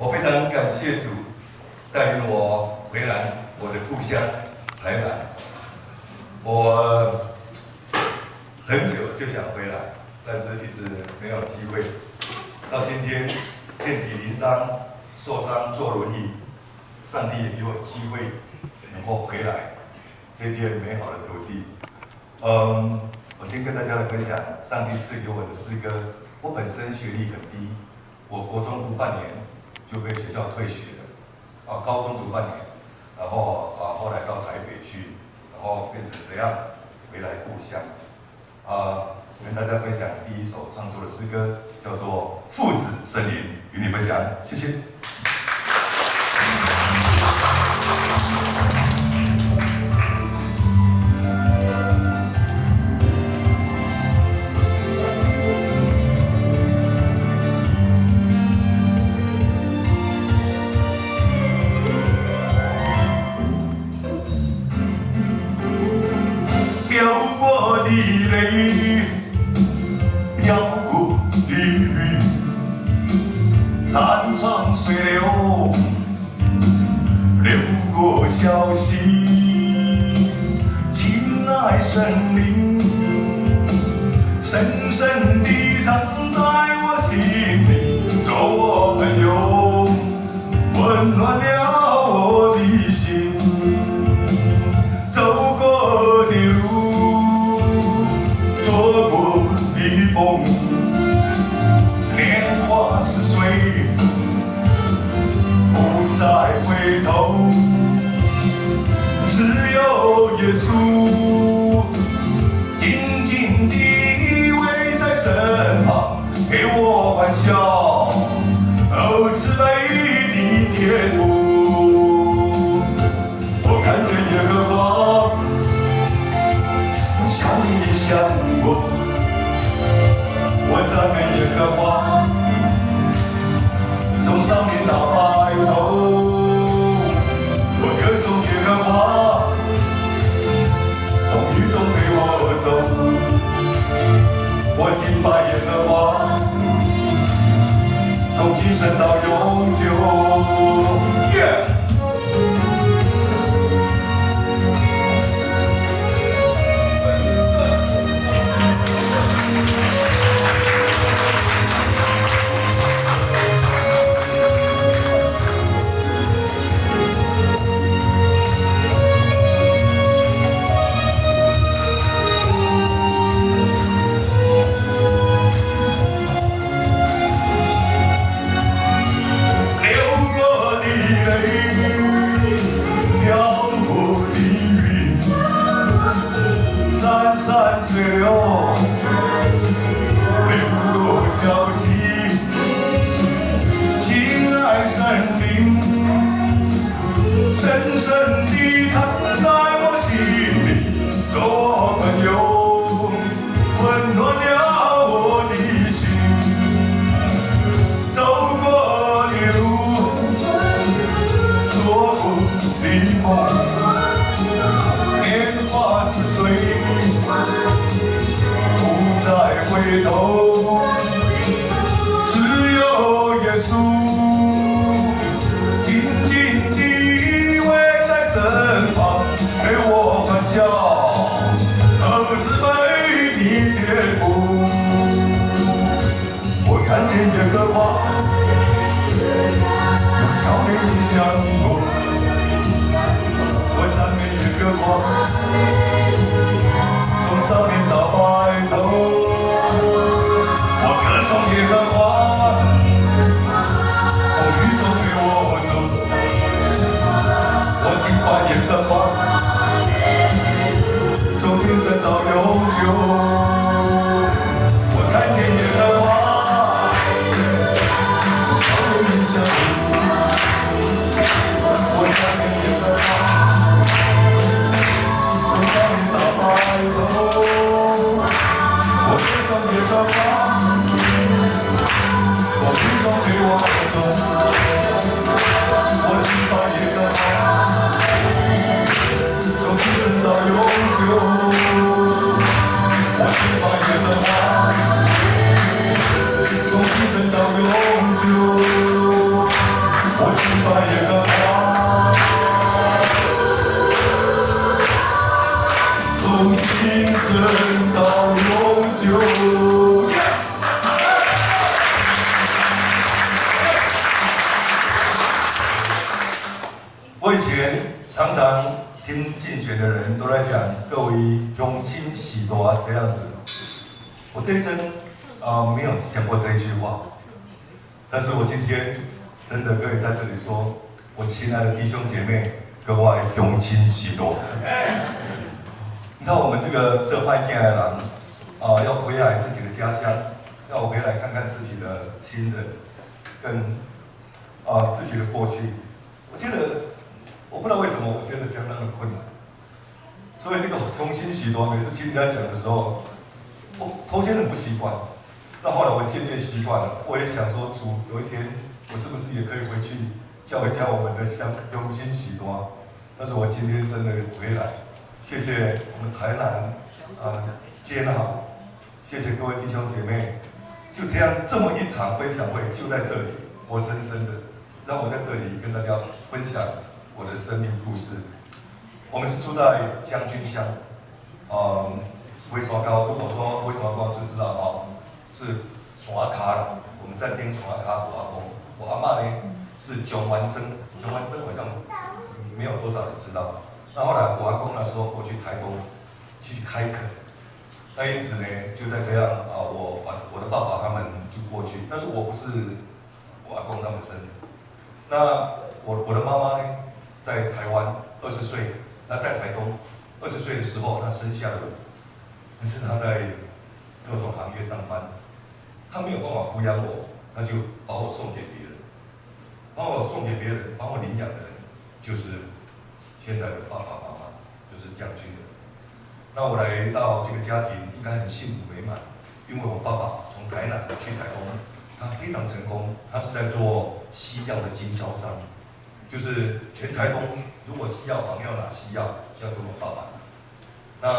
我非常感谢主带领我回来我的故乡台南。我很久就想回来，但是一直没有机会。到今天遍体鳞伤、受伤坐轮椅，上帝也给我机会能够回来这片美好的土地。我先跟大家来分享上帝赐给我的诗歌。我本身学历很低，我国中读半年就被学校退学了，高中读半年，然后后来到台北去，然后变成这样回来故乡。跟大家分享第一首创作的诗歌，叫做《父子森林》，与你分享，谢谢。飘过的泪，飘过的雨，潺潺水流，流过小溪，亲爱生命，深深地藏在我心里，做我朋友，温暖了我的心。走过的路，做过的梦，年华似水，不再回头。只有耶稣紧紧地依偎在身旁，给我欢笑，慈悲的天父。我看见耶和华向你向我，我赞美耶和华，从上面到白头。我歌颂耶和华，风雨中陪我走。我敬拜耶和华，从今生到永久。Yeah! 流过的泪，以前常常听竞选的人都在讲各位乡亲喜多这样子，我这一生没有讲过这一句话，但是我今天真的可以在这里说，我亲爱的弟兄姐妹，各位乡亲喜多。你看我们这卖囝的人要回来自己的家乡，要回来看看自己的亲人，跟自己的过去。我觉得，我不知道为什么，我觉得相当的困难。所以这个重新许多，每次听人家讲的时候，我头先很不习惯，那后来我渐渐习惯了。我也想说，主有一天，我是不是也可以回去教一教我们的乡重新许多？但是我今天真的回来，谢谢我们台南接纳我，谢谢各位弟兄姐妹，就这样这么一场分享会就在这里，活生生的。让我在这里跟大家分享我的生命故事。我们是住在将军乡，威山高。如果说威山高就知道是山卡啦。我们在顶山卡我阿公，我阿嬷呢是蒋万珍，蒋万珍好像没有多少人知道。那后来我阿公那时候过去台东去开垦，那一直呢就在这样我的爸爸他们就过去，但是我不是我阿公他们生的。那我的妈妈呢，在台湾20岁，那在台东20岁的时候，她生下了我，但是她在各种行业上班，她没有办法抚养我，她就把我送给别人，把我送给别人，把我领养的人，就是现在的爸爸妈妈，就是将军的人。那我来到这个家庭，应该很幸福美满，因为我爸爸从台南去台东。他非常成功，他是在做西药的经销商，就是全台东如果西药房要拿西药，就要跟我爸爸拿。那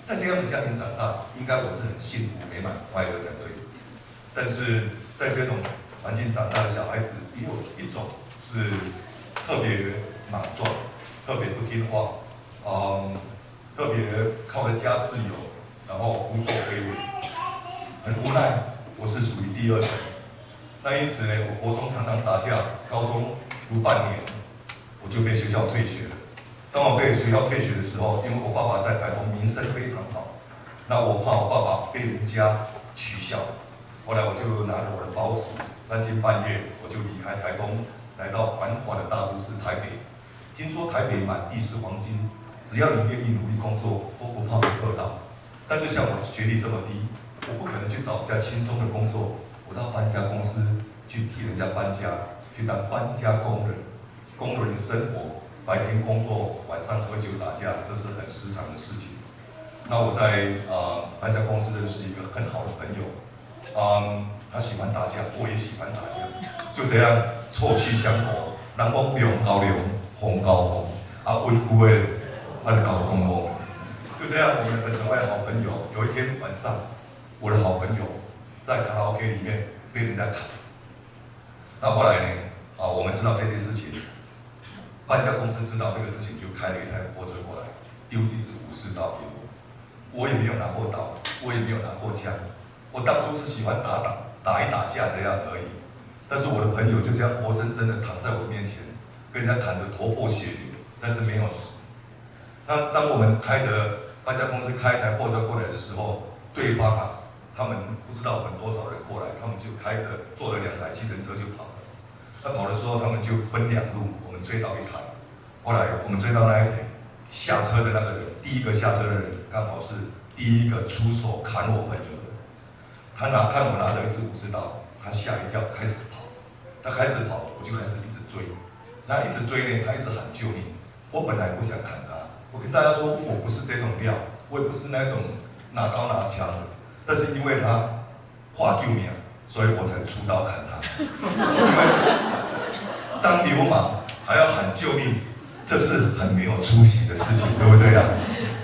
在这样的家庭长大，应该我是很幸福、美满、快乐才对。但是在这种环境长大的小孩子，也有一种是特别莽撞、特别不听话，特别靠着家世有，然后胡作非为，很无奈。我是属于第二种，那因此呢，我国中常常打架，高中读半年，我就被学校退学了。当我被学校退学的时候，因为我爸爸在台东名声非常好，那我怕我爸爸被人家取笑，后来我就拿着我的包袱，3更半夜我就离开台东，来到繁华的大都市台北。听说台北满地是黄金，只要你愿意努力工作，都不怕被饿到。但是像我学历这么低。我不可能去找比较轻松的工作，我到搬家公司去替人家搬家，去当搬家工人。工人的生活，白天工作，晚上喝酒打架，这是很时常的事情。那我在搬家公司认识一个很好的朋友，他喜欢打架，我也喜欢打架，就这样臭气相投。人讲量高量，红高红，温故的就搞公公。就这样，我们2个成为好朋友。有一天晚上。我的好朋友在卡拉 OK 里面被人家砍，那后来呢？我们知道这件事情，搬家公司知道这个事情，就开了一台货车过来，丢一支武士刀给我。我也没有拿过刀，我也没有拿过枪，我当初是喜欢打一打架这样而已。但是我的朋友就这样活生生的躺在我面前，被人家砍得头破血流，但是没有死。那当我们搬家公司开一台货车过来的时候，对方他们不知道我们多少人过来，他们就坐了2台计程车就跑了。那跑的时候，他们就分2路，我们追到1台。后来我们追到那一台，下车的那个人，第一个下车的人刚好是第一个出手砍我朋友的。他看我拿着一支武士刀，他吓一跳，开始跑。他开始跑，我就开始一直追。那一直追呢，他一直喊救命。我本来不想砍他，我跟大家说，我不是这种料，我也不是那种拿刀拿枪的。但是因为他话救命，所以我才出刀砍他。因为当流氓还要喊救命，这是很没有出息的事情，对不对啊？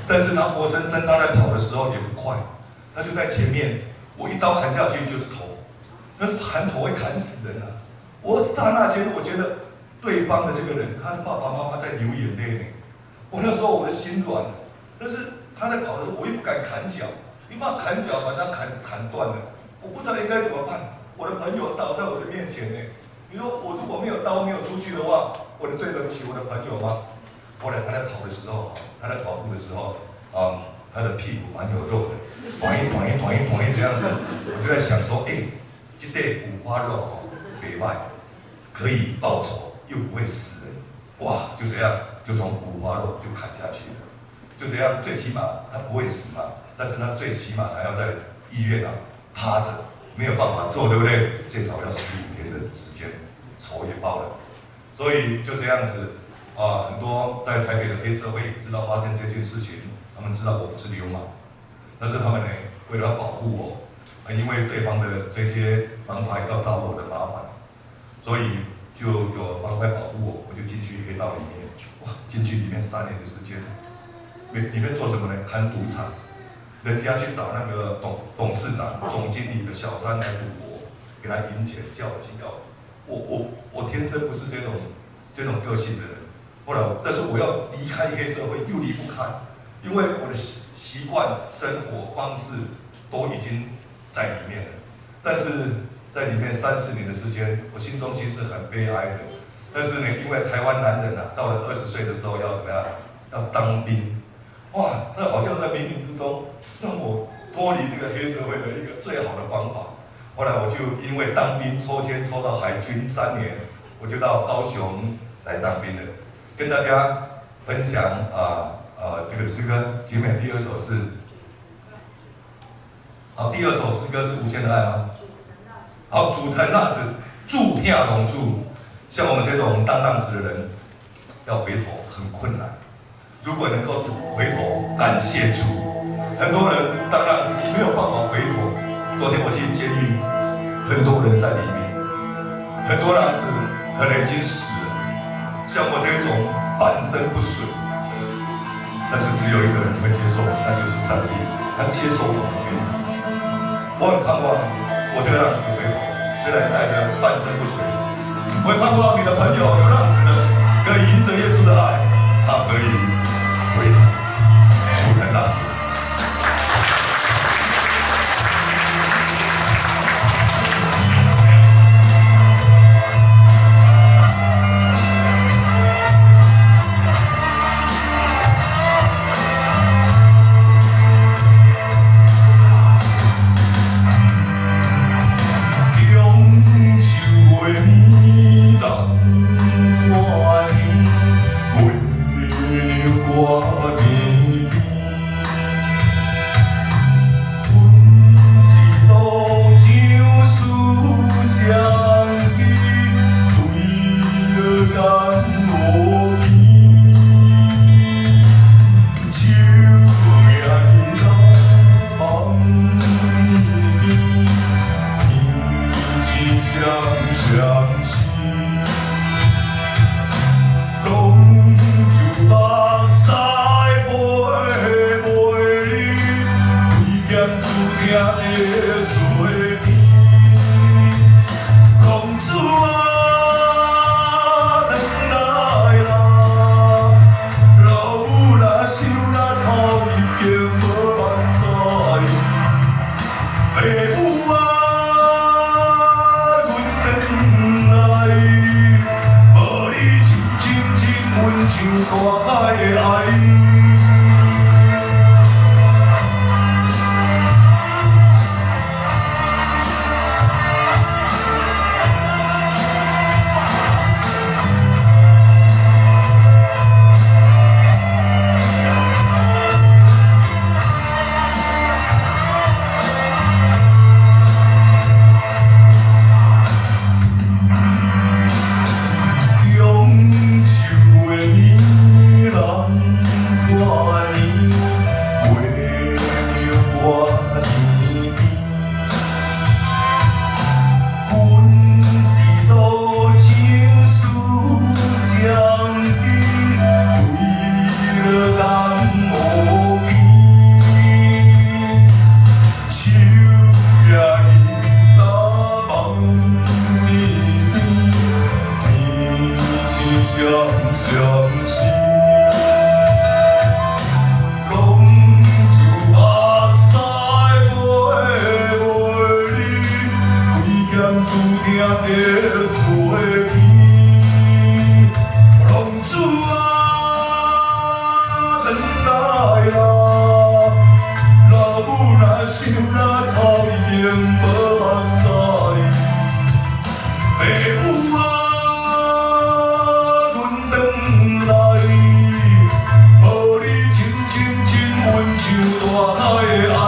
但是他活生生他在跑的时候也不快，他就在前面，我一刀砍下去就是头，但是砍头会砍死人啊！我刹那间我觉得对方的这个人，他的爸爸妈妈在流眼泪呢。我那时候我的心软了，但是他在跑的时候，我又不敢砍脚。你把砍脚把它砍断了，我不知道应该怎么办。我的朋友倒在我的面前呢，你说我如果没有刀没有出去的话，我能对得起我的朋友吗？后来他在跑的时候，他在跑步的时候，他的屁股蛮有肉的，短一这样子，我就在想说，这对五花肉北外可以报仇，又不会死人，哇，就这样就从五花肉就砍下去了，就这样，最起码他不会死嘛，但是他最起码还要在医院趴着，没有办法做，对不对？最少要15天的时间，仇也报了，所以就这样子。很多在台北的黑社会知道发现这件事情，他们知道我不是流氓，但是他们呢，为了要保护我，因为对方的这些帮派要找我的麻烦，所以就有帮派保护我，我就进去黑道里面。哇，进去里面3年的时间，里面做什么呢？看赌场，人家去找那个董事长、总经理的小三来赌博，给他赢钱，叫我进要。我天生不是这种个性的人。后来，但是我要离开黑社会又离不开，因为我的习惯、生活方式都已经在里面了。但是在里面30年的时间，我心中其实很悲哀的。但是呢，因为台湾男人到了20岁的时候要怎么样？要当兵。哇，这好像在冥冥之中让我脱离这个黑社会的一个最好的方法。后来我就因为当兵抽签抽到海军3年，我就到高雄来当兵了。跟大家分享这个诗歌，姐妹第2首是，好，第2首诗歌是无限的爱吗？好，主藤浪子，助跳龙柱，像我们这种当浪子的人，要回头很困难。如果能够回头感谢主，很多人当浪子没有办法回头。昨天我进监狱，很多人在里面，很多浪子可能已经死了。像我这种半生不遂，但是只有一个人会接受我，那就是上帝，他接受我的回答。我很盼望我这个浪子回头，虽然带着半生不遂，我也盼望你的朋友有浪子的，可以迎着耶稣的爱，他可以回头，出台浪子。母啊，阮回来，无你真真真温像大海的爱。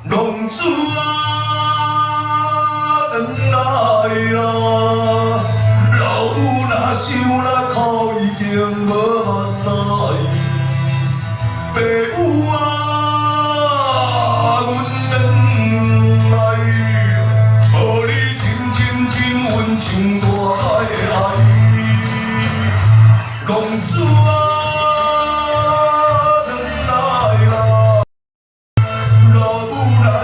浪子啊，回来啦！老母若想来哭，已经无目屎。爸母啊，阮回来，予你真真真温像大海的爱。浪子啊！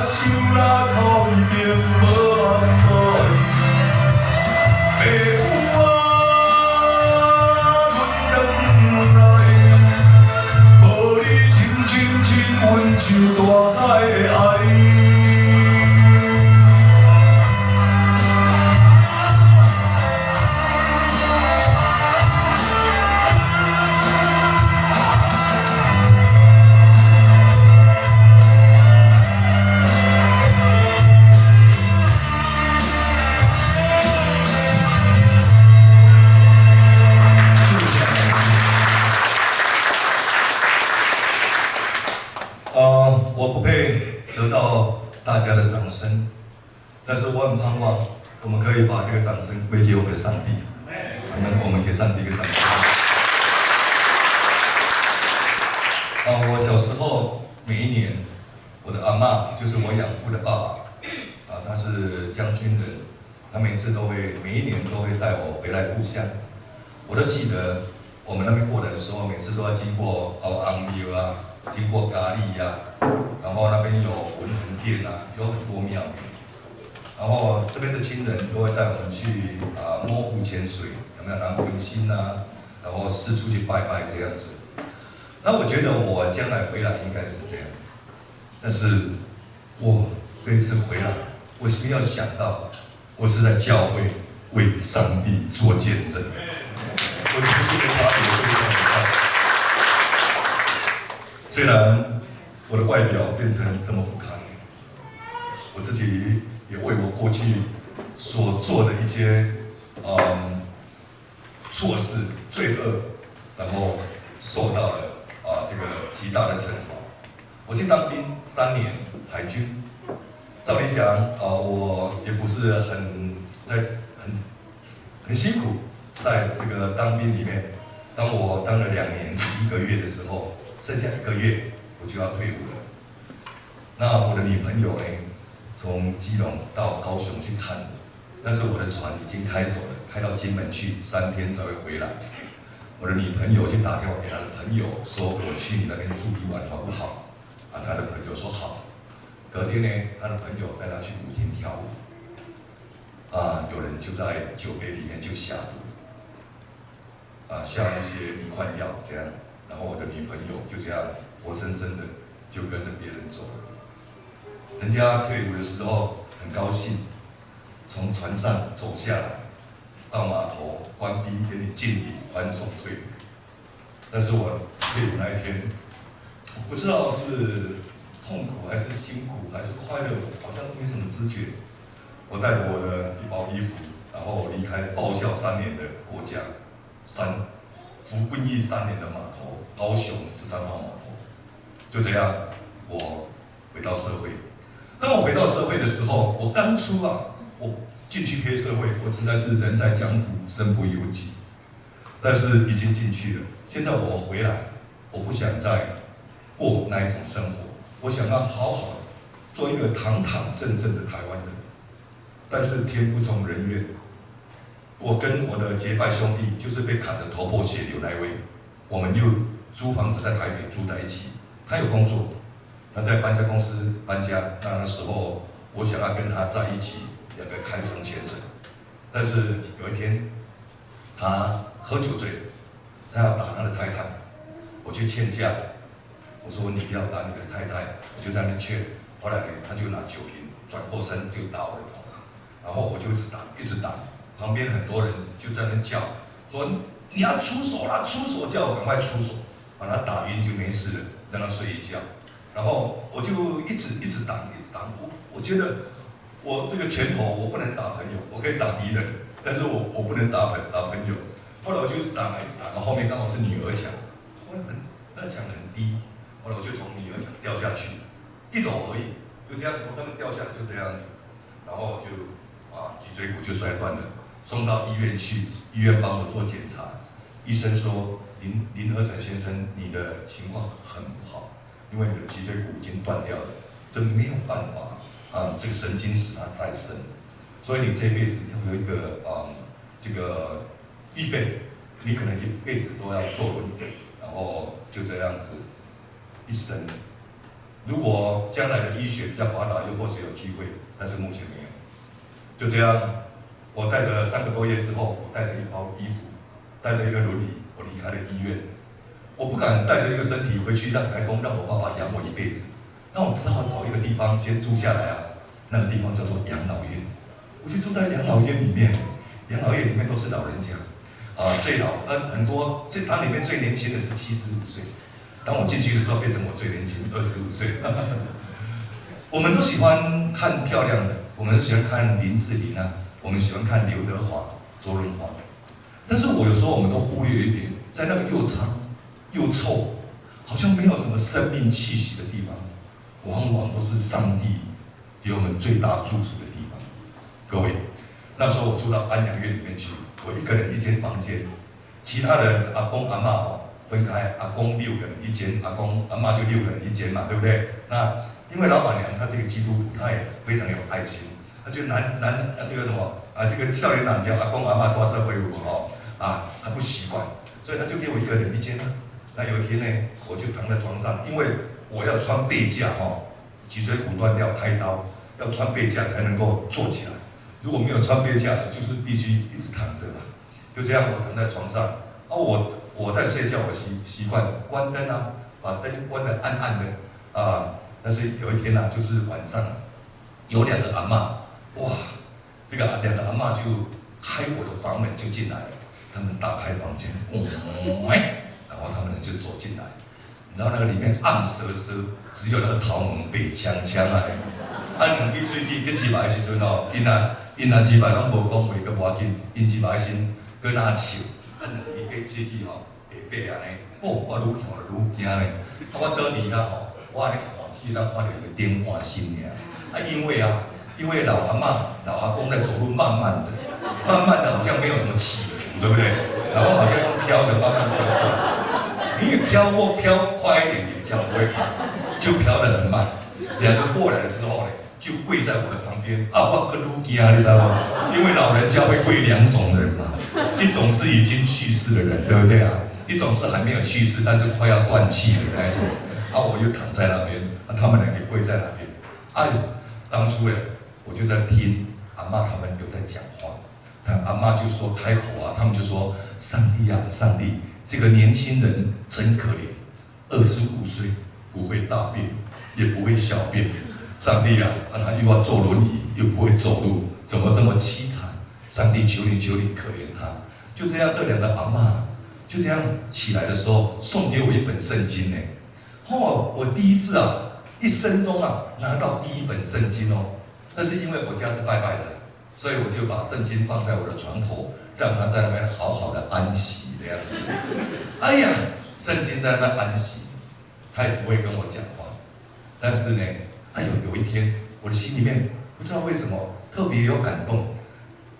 想啦，哭已经无目屎。爸母啊，阮回来，无你真真真温像大海的爱。我不配得到大家的掌声，但是我很盼望我们可以把这个掌声归给我们的上帝。我们给上帝一个掌声。我小时候每一年，我的阿嬷就是我养父的爸爸，他是将军人，他每一年都会带我回来故乡。我都记得我们那边过来的时候，每次都要经过昂庙啊，经过咖喱呀。然后那边有文衡殿啊，有很多庙宇。然后这边的亲人都会带我们去摸湖潜水，有没有拿文心啊？然后四处去拜拜这样子。那我觉得我将来回来应该是这样子，但是我这一次回来，我没有想到我是在教会为上帝做见证。我觉得这个差别非常大。虽然我的外表变成这么不堪，我自己也为我过去所做的一些错事、罪恶，然后受到了这个极大的惩罚。我去当兵3年，海军。照理讲我也不是很辛苦，在这个当兵里面，当我当了2年11个月的时候，剩下1个月。我就要退伍了。那我的女朋友呢，从基隆到高雄去看我，但是我的船已经开走了，开到金门去，3天才会回来。我的女朋友就打电话给她的朋友说：“我去你那边住1晚好不好？”她的朋友说好。隔天呢，她的朋友带她去舞厅跳舞。有人就在酒杯里面就下毒，下一些迷幻药这样。然后我的女朋友就这样活生生的就跟着别人走了。人家退伍的时候很高兴，从船上走下来，到码头官兵给你敬礼，欢送退伍。但是我退伍那一天，我不知道是痛苦还是辛苦还是快乐，好像没什么知觉。我带着我的一包衣服，然后离开报效3年的国家，服兵役3年的码头，高雄13号码头。就这样，我回到社会。当我回到社会的时候，我当初我进去黑社会，我实在是人在江湖，身不由己。但是已经进去了，现在我回来，我不想再过那一种生活，我想要好好的做一个堂堂正正的台湾人。但是天不从人愿，我跟我的结拜兄弟，就是被砍得头破血流那一位，我们又租房子在台北住在一起。他有工作，他在搬家公司搬家。那时候我想要跟他在一起，两个开创前程。但是有一天，他喝酒醉了，他要打他的太太。我去劝架，我说你不要打你的太太，我就在那边劝。后来呢，他就拿酒瓶转过身就打我的头，然后我就一直打，一直打。旁边很多人就在那叫，说你要出手啦，出手，叫我赶快出手，把他打晕就没事了，让他睡一觉。然后我就一直打，一直打。我觉得我这个拳头我不能打朋友，我可以打敌人，但是我不能打朋友。后来我就一直打，然后后面刚好是女儿墙，后来那墙很低，后来我就从女儿墙掉下去，1楼而已，就这样从上面掉下来，就这样子，然后就脊椎骨就摔断了，送到医院去，医院帮我做检查，医生说林和成先生，你的情况很不好，因为你的脊椎骨已经断掉了，这没有办法这个神经使它再生，所以你这辈子要有一个这个预备，你可能一辈子都要坐轮椅，然后就这样子一生。如果将来的医学比较发达，又或是有机会，但是目前没有。就这样，我带着3个多月之后，我带着一包衣服，带着一个轮椅，我离开了医院。我不敢带着一个身体回去让台东，让我爸爸养我一辈子。那我只好找一个地方先住下来啊。那个地方叫做养老院，我就住在养老院里面。养老院里面都是老人家，最老很多，它里面最年轻的是75岁。当我进去的时候，变成我最年轻25岁。我们都喜欢看漂亮的，我们喜欢看林志玲啊，我们喜欢看刘德华、周润发。但是我有时候我们都忽略一点，在那个又脏又臭，好像没有什么生命气息的地方，往往都是上帝给我们最大祝福的地方。各位，那时候我住到安养院里面去，我一个人一间房间，其他的阿公阿嬷分开，阿公6个人一间，阿公阿嬷就6个人一间嘛，对不对？那因为老板娘她是一个基督徒，她也非常有爱心，她就这个什么这个少年郎叫阿公阿嬷多这会我她不习惯，所以她就给我一个人一间啊。那有一天呢，我就躺在床上，因为我要穿背架脊椎骨断掉开刀，要穿背架才能够坐起来。如果没有穿背架，就是必须一直躺着嘛。就这样，我躺在床上，我在睡觉，我习惯关灯啊，把灯关得暗暗的但是有一天就是晚上，有2个阿嬷，哇，这个2个阿嬷就开我的房门就进来了，他们打开房间，然后他们就走进来。然后那个里面暗瑟瑟，只有那个头毛白呛呛两支喙齿去吃饭的时阵因吃饭拢无讲话，佮无要紧，因吃饭的时佮哪笑，两支白喙齿白白安尼，我愈看愈惊咧。我倒伫我安尼看，只当看到一个电话声尔。因为老阿嬷、老阿公在走路，慢慢的，好像没有什么起伏，对不对？然后好像用飘的，慢慢飘过。你也飘快一点，你比较不会怕，就飘得很慢。2个过来的时候呢，就跪在我的旁边我更愈惊，你知道吗？因为老人家会跪2种人嘛，一种是已经去世的人，对不对一种是还没有去世，但是快要断气的那一种。我就躺在那边，他们2个跪在那边。当初我就在听阿嬷他们有在讲话，阿嬷就说开口他们就说：上帝上帝，这个年轻人真可怜，25岁不会大便，也不会小便。上帝他又要坐轮椅，又不会走路，怎么这么凄惨？上帝求你可怜他。就这样，这2个阿嬷就这样起来的时候，送给我一本圣经呢。我第一次一生中拿到第1本圣经那是因为我家是拜拜的，所以我就把圣经放在我的床头，让他在那边好好的安息这样子。圣经在那边安息，他也不会跟我讲话。但是呢，有一天，我的心里面不知道为什么特别有感动。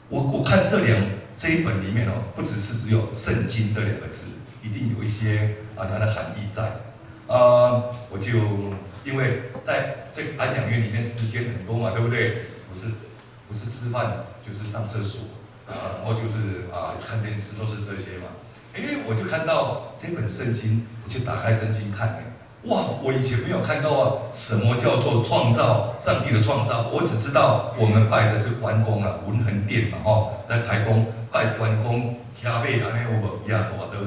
我看这一本里面不只有圣经这2个字，一定有一些它的含义在。我就因为在这个安养院里面时间很多嘛，对不对？不是吃饭就是上厕所，然后就是看电视，都是这些嘛。我就看到这本圣经，我就打开圣经看我以前没有看到什么叫做创造，上帝的创造。我只知道我们拜的是关公文衡殿嘛，在台东拜关公，倚马安尼有无？大的，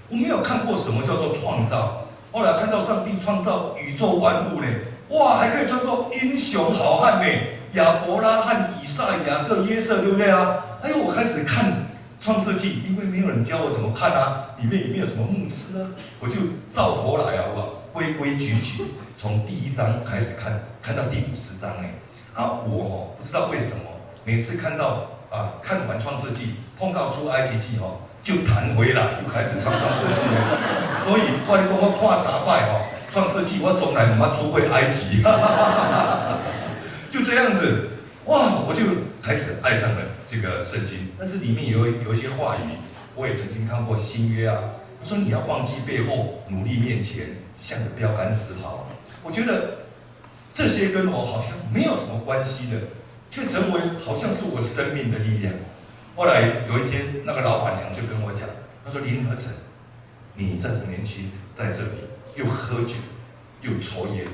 我没有看过什么叫做创造。后来看到上帝创造宇宙万物呢，哇，还可以叫做英雄好汉呢，亚伯拉罕、以撒、雅各、约瑟，对不对啊？哎呦，我开始看创世纪，因为没有人教我怎么看啊，里面也没有什么牧师啊，我就照头来啊，规规矩矩，从第1章开始看，看到第50章呢。啊，我不知道为什么，每次看完创世纪，碰到出埃及记就弹回来，又开始创世纪了。所以我跟你讲，我看3摆创世纪，我从来没出过埃及，就这样子，哇，我就开始爱上了这个圣经。但是里面有一些话语，我也曾经看过新约啊，他说你要忘记背后，努力面前，向着标杆直跑。我觉得这些跟我好像没有什么关系的，却成为好像是我生命的力量。后来有一天，那个老板娘就跟我讲，她说林和成，你这么年轻在这里又喝酒，又抽烟，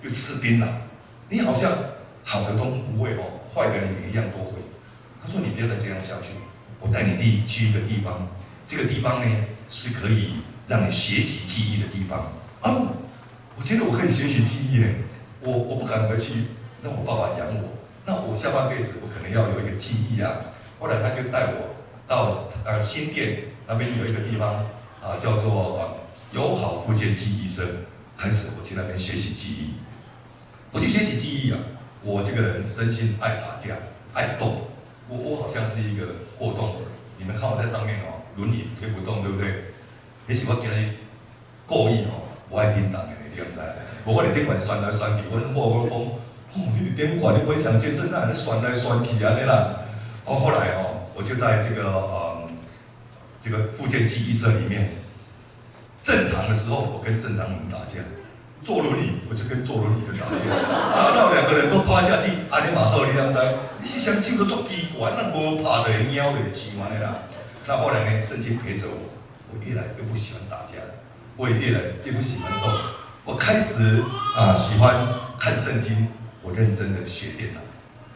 又吃槟榔，你好像好的都不会坏的你每一样都会。她说你不要再这样下去，我带你去一个地方，这个地方呢是可以让你学习记忆的地方啊。我觉得我可以学习记忆呢，我不敢回去让我爸爸养我，那我下半辈子我可能要有一个记忆啊。后来他就带我到新店那边有一个地方叫做友好复健记忆生，开始我去那边学习记忆。我去学习记忆啊，我这个人生性爱打架，爱动，我好像是一个过动儿。你们看我在上面轮椅推不动，对不对？也许我今日故意我爱叮当的，你知唔知？我伫顶管旋来旋去，阮某讲，你伫顶管你不会想见证，那你旋来旋去安尼啦。后来我就在这个复健记忆社里面，正常的时候我跟正常人打架，坐轮椅我就跟坐轮椅人打架，打到2个人都趴下去，安尼嘛好，你知唔知？你是想手都足奇怪，那无拍的鸟的钱安尼啦。那后来呢，圣经陪着我，我越来越不喜欢打架了，我也越来越不喜欢动，我开始喜欢看圣经，我认真的学电脑，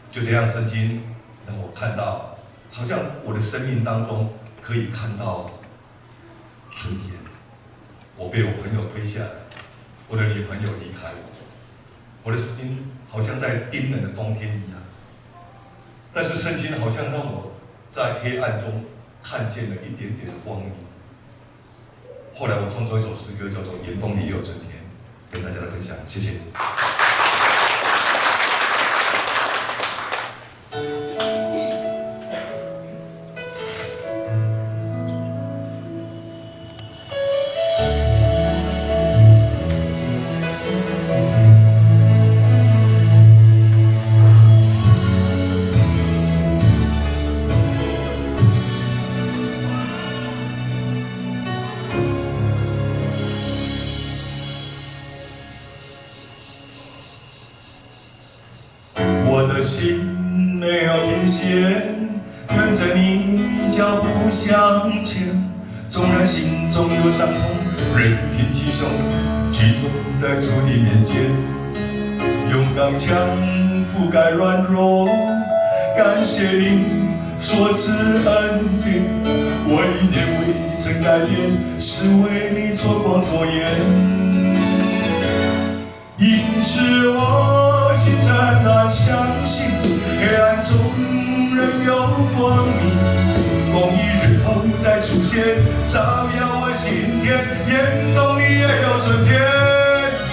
就这样圣经。让我看到，好像我的生命当中可以看到春天。我被我朋友推下来，我的女朋友离开我，我的心好像在冰冷的冬天一样。但是圣经好像让我在黑暗中看见了一点点的光明。后来我创作一首诗歌，叫做《严冬里也有春天》，跟大家来分享，谢谢。我的心没有停歇，跟着你脚步向前。纵然心中有伤痛，仍挺起胸膛，举手在主的面前。用刚强覆盖软弱，感谢你所赐恩典。我一念未曾改变，是为你做光做盐。因此我心暂然相信，黑暗中仍有光明。公义日后再出现，照耀我心田。严冬里也有春天，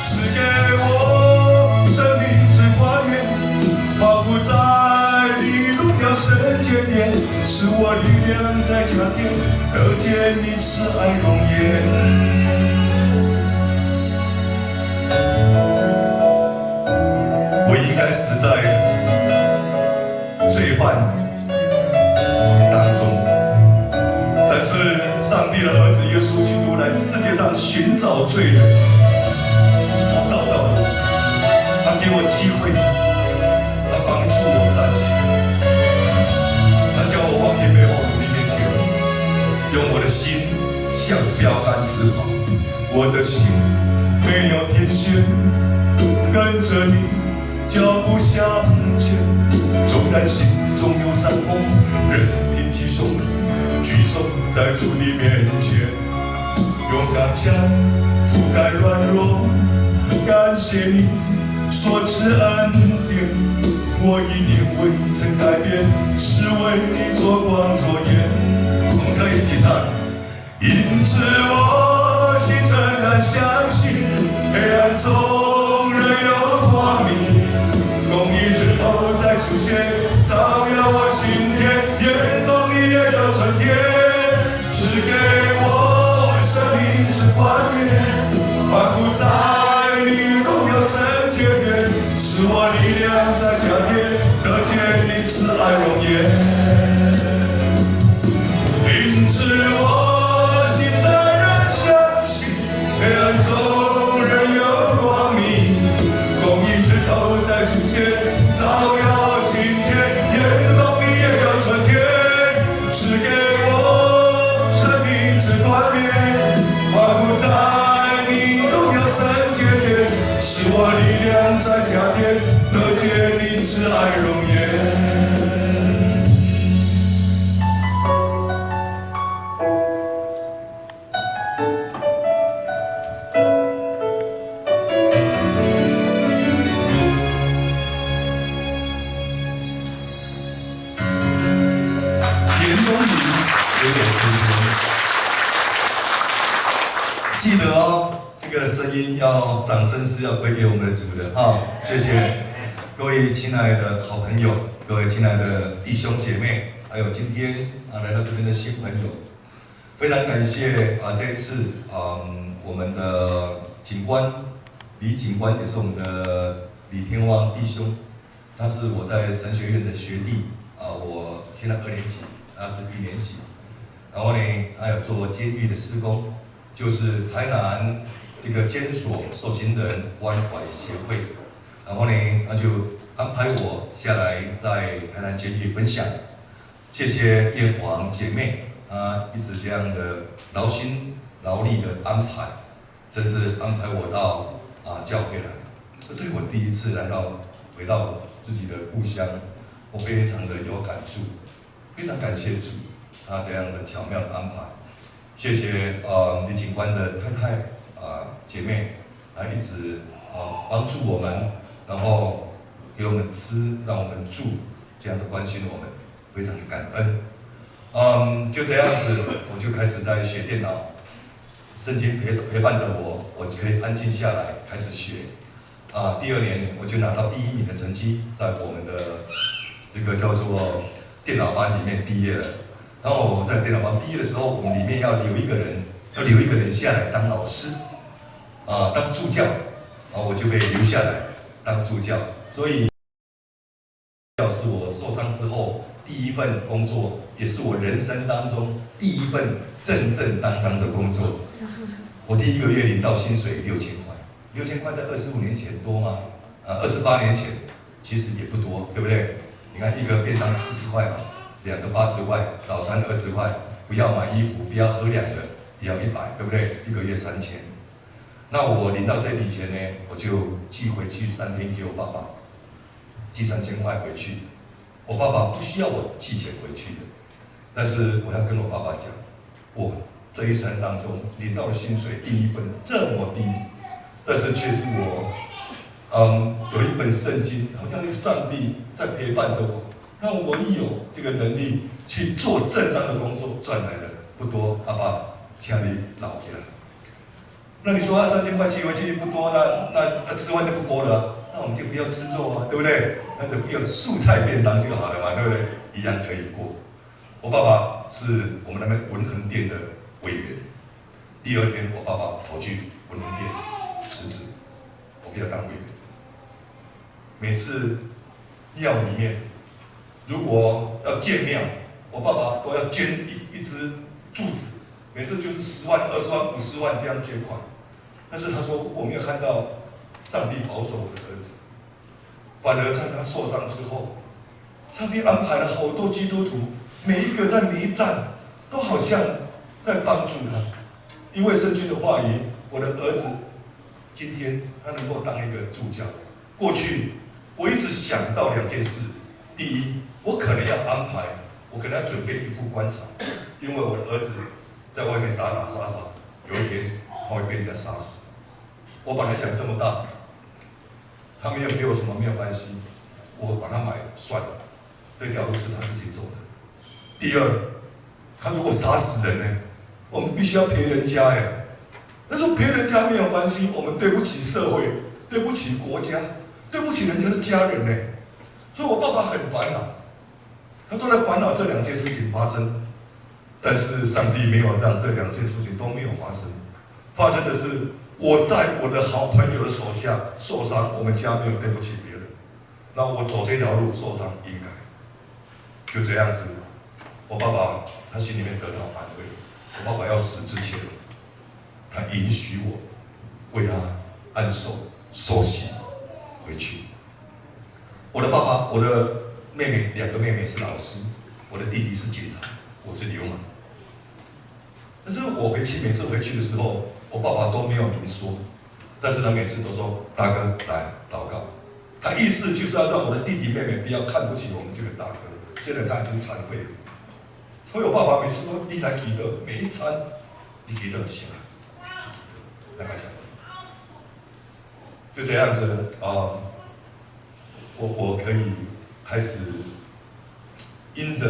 赐给我生命最冠冕，保护在你路标圣洁点，使我力量在加添，得见你慈爱容颜。我应该死在罪犯当中，但是上帝的儿子耶稣基督来世界上寻找罪人，他找到了我，他给我机会，他帮助我站起，他叫我忘记背后，努力面前，用我的心向标杆直跑。我的心没有停歇，跟着你脚步向前，纵然心中有伤痛，仍挺起胸膛，举手在主的面前。用刚强覆盖软弱。感谢你所赐恩典，我一年未曾改变，是为你做光做盐。我们可以一起唱。因此我心诚然相信，黑暗中仍有光明，公义日头再出现，照耀我心田，眼动你也有春天，赐给我生命之冠冕，欢呼在你荣耀圣洁殿，使我力量在加添，得见你慈爱容颜。因此我黑暗中仍有光明，公义日头再出现，照耀我心田，眼动你也有春天，赐给我生命之冠冕，欢呼在你荣耀圣洁殿，使我力量在加添，得见你慈爱容颜。记得哦，这个声音要掌声是要归给我们的主的啊！谢谢各位亲爱的好朋友，各位亲爱的弟兄姐妹，还有今天来到这边的新朋友，非常感谢这一次我们的警官李警官也是我们的李天旺弟兄，他是我在神学院的学弟我现在2年级，他是1年级，然后呢，他有做监狱的施工。就是台南这个监所受刑人关怀协会，然后呢，他就安排我下来在台南监狱分享。谢谢燕黄姐妹一直这样的劳心劳力的安排，甚至安排我到教会来。这对我第一次回到自己的故乡，我非常的有感触，非常感谢主他这样的巧妙的安排。谢谢李警官的太太姐妹一直帮助我们，然后给我们吃，让我们住，这样的关心我们，非常的感恩。就这样子，我就开始在学电脑，圣经陪伴着我，我可以安静下来开始学。第2年我就拿到第1名的成绩，在我们的这个叫做电脑班里面毕业了。然后我在电脑班毕业的时候，我们里面要留一个人下来当老师，当助教，我就被留下来当助教。所以，是我受伤之后第1份工作，也是我人生当中第1份正正当当的工作。我第1个月领到薪水6000块，6000块在25年前多吗？28年前其实也不多，对不对？你看一个便当40块2个80块，早餐20块，不要买衣服，不要喝2个，也要100，对不对？1个月3000。那我领到这笔钱呢，我就寄回去3天给我爸爸，寄3000块回去。我爸爸不需要我寄钱回去的，但是我要跟我爸爸讲，我这一生当中领到的薪水第1份这么低，但是却是我，有一本圣经，好像上帝在陪伴着我。让我有这个能力去做正当的工作，赚来的不多，阿爸，请你留起来。那你说3000块寄回去不多，那吃完就不够了，那我们就不要吃肉对不对？那就不要素菜便当就好了嘛，对不对？一样可以过。我爸爸是我们那边文衡店的委员，第2天我爸爸跑去文衡店辞职，我不要当委员。每次庙里面如果要建庙，我爸爸都要捐一只柱子，每次就是10万、20万、50万这样捐款。但是他说我没有看到上帝保守我的儿子，反而在他受伤之后，上帝安排了好多基督徒，每一个在每一站都好像在帮助他。因为圣经的话语，我的儿子今天他能够当一个助教。过去我一直想到2件事：第一，我可能要安排，我可能要准备一副棺材，因为我的儿子在外面打打杀杀，有一天他会被人家杀死。我把他养这么大，他没有给我什么没有关系，我把他买了算了，这条路是他自己走的。第二，他如果杀死人呢，我们必须要赔人家哎。他说赔人家没有关系，我们对不起社会，对不起国家，对不起人家的家人呢。所以我爸爸很烦恼，他都在烦恼这2件事情发生，但是上帝没有让这2件事情都没有发生。发生的是我在我的好朋友的手下受伤，我们家没有对不起别人，那我走这条路受伤应该。就这样子，我爸爸他心里面得到安慰。我爸爸要死之前，他允许我为他按手受洗回去。我的爸爸，我的妹妹，2个妹妹是老师，我的弟弟是警察，我是流氓。但是我每次回去的时候，我爸爸都没有明说，但是他每次都说：“大哥，来祷告。”他意思就是要让我的弟弟妹妹不要看不起我们这个大哥，虽然他已经残废了。所以我爸爸每次都你来记得，每一餐你记得行啊，来看一下，就这样子啊。我可以开始因着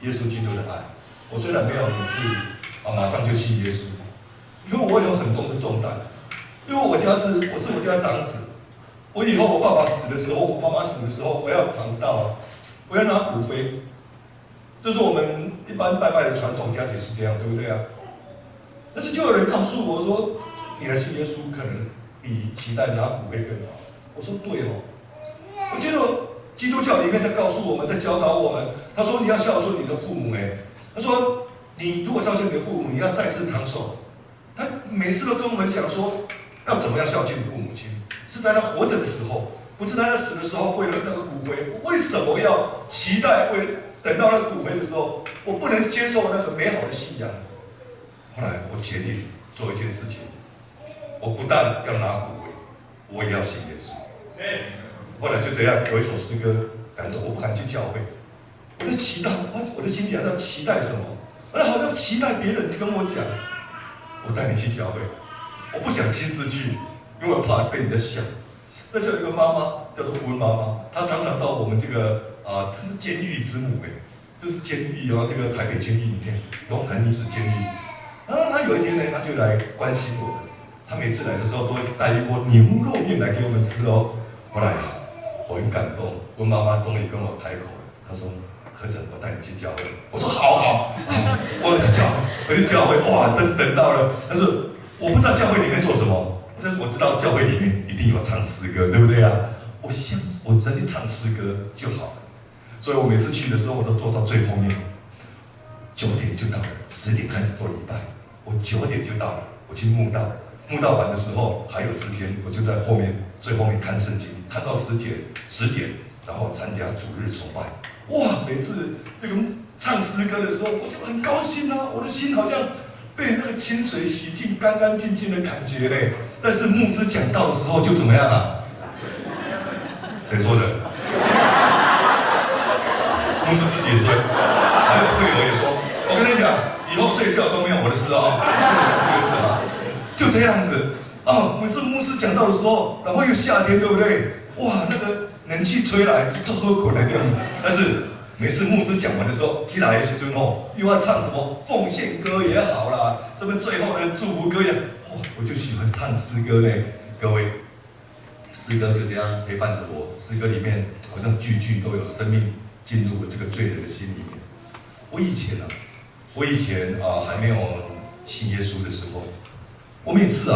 耶稣基督的爱，我虽然没有每次马上就信耶稣，因为我有很多的重担，因为我是我家长子，我以后我爸爸死的时候，我妈妈死的时候，我要旁道，我要拿骨灰，这是我们一般拜拜的传统家庭是这样，对不对啊？但是就有人告诉我说，你来信耶稣可能比期待拿骨灰更好。我说对哦。我觉得基督教里面在告诉我们，在教导我们。他说你要孝顺你的父母，他说你如果孝顺你的父母，你要再次长寿。他每次都跟我们讲说，要怎么样孝敬父母亲，是在他活着的时候，不是在他死的时候为了那个骨灰。我为什么要期待等到那个骨灰的时候，我不能接受那个美好的信仰？后来我决定做一件事情，我不但要拿骨灰，我也要信耶稣。后来就这样，有一首诗歌感动，我不敢去教会，我在期待，我的心里在期待什么？我好像期待别人跟我讲，我带你去教会，我不想亲自去，因为我怕被人家笑。那就有一个妈妈叫做温妈妈，她常常到我们这个她是监狱之母就是监狱这个台北监狱里面，龙潭女子监狱。然后她有一天呢，她就来关心我们，她每次来的时候都会带一锅牛肉面来给我们吃哦。后来我很感动，温妈妈终于跟我开口了，她说：“何整，我带你去教会。”我说：“好，我要去教会，我去教会。”哇，等到了，但是我不知道教会里面做什么，但是我知道教会里面一定有唱诗歌，对不对啊？我再去唱诗歌就好了。所以我每次去的时候，我都坐到最后面，9点就到了，10点开始做礼拜，我9点就到了，我去慕道，慕道完的时候还有时间，我就在最后面看圣经。看到10点，然后参加主日崇拜。哇，每次这个唱诗歌的时候，我就很高兴啊，我的心好像被那个清水洗净，干干净净的感觉嘞。但是牧师讲道的时候就怎么样啊？谁说的？牧师自己也说，还有会友也说，我跟你讲，以后睡觉都没有我的事啊，就这样子。每次牧师讲道的时候，然后又夏天，对不对？哇，那个冷气吹来就喝滚了那种。但是每次牧师讲完的时候，一来的时候又要唱什么奉献歌也好啦，什么最后的祝福歌也好，我就喜欢唱诗歌呢。各位，诗歌就这样陪伴着我，诗歌里面好像句句都有生命进入我这个罪人的心里面。我以前还没有信耶稣的时候，我每次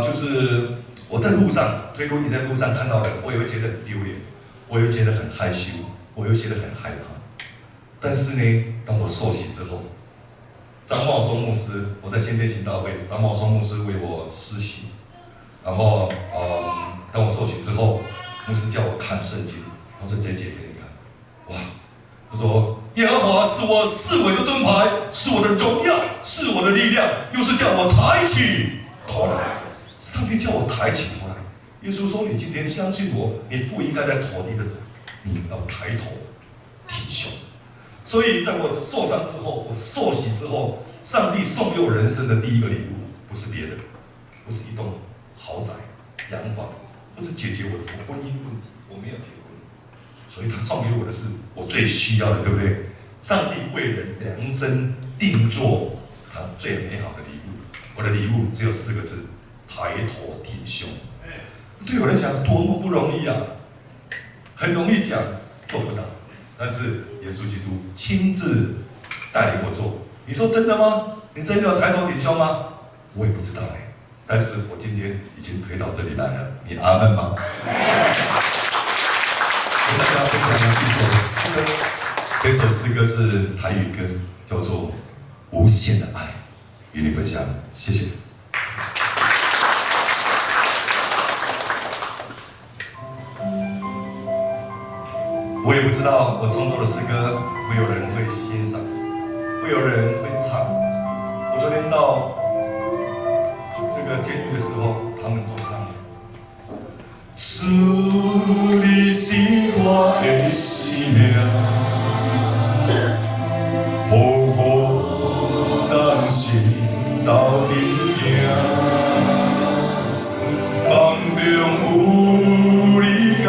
就是我在路上推轮椅在路上看到人，我也会觉得很丢脸，我也会觉得很害羞，我也会觉得很害怕。但是呢，当我受洗之后，张茂松牧师，我在先天行道会，张茂松牧师为我施洗，然后当我受洗之后，牧师叫我看圣经，他说这节给你看，哇，他说耶和华是我四围的盾牌，是我的荣耀，是我的力量，又是叫我抬起头来。上帝叫我抬起头来。耶稣说：“你今天相信我，你不应该在土地的头，你要抬头挺胸。”所以在我受伤之后，我受洗之后，上帝送给我人生的第一个礼物，不是别的，不是一栋豪宅、洋房，不是解决我的什么婚姻问题，我没有结婚，所以他送给我的是我最需要的，对不对？上帝为人量身定做他最美好的礼物。我的礼物只有4个字：抬头挺胸。对我来讲，多么不容易啊！很容易讲，做不到。但是耶稣基督亲自带领我做。你说真的吗？你真的要抬头挺胸吗？我也不知道哎。但是我今天已经推到这里来了，你阿门吗？跟大家分享一首诗歌，这首诗歌是台语歌，叫做《无限的爱》，与你分享，谢谢。我也不知道我创作的诗歌会有人会欣赏，会有人会唱。我昨天到这个监狱的时候，他们都唱。主你是我的生命，风雨当时斗阵行，梦中有你甲。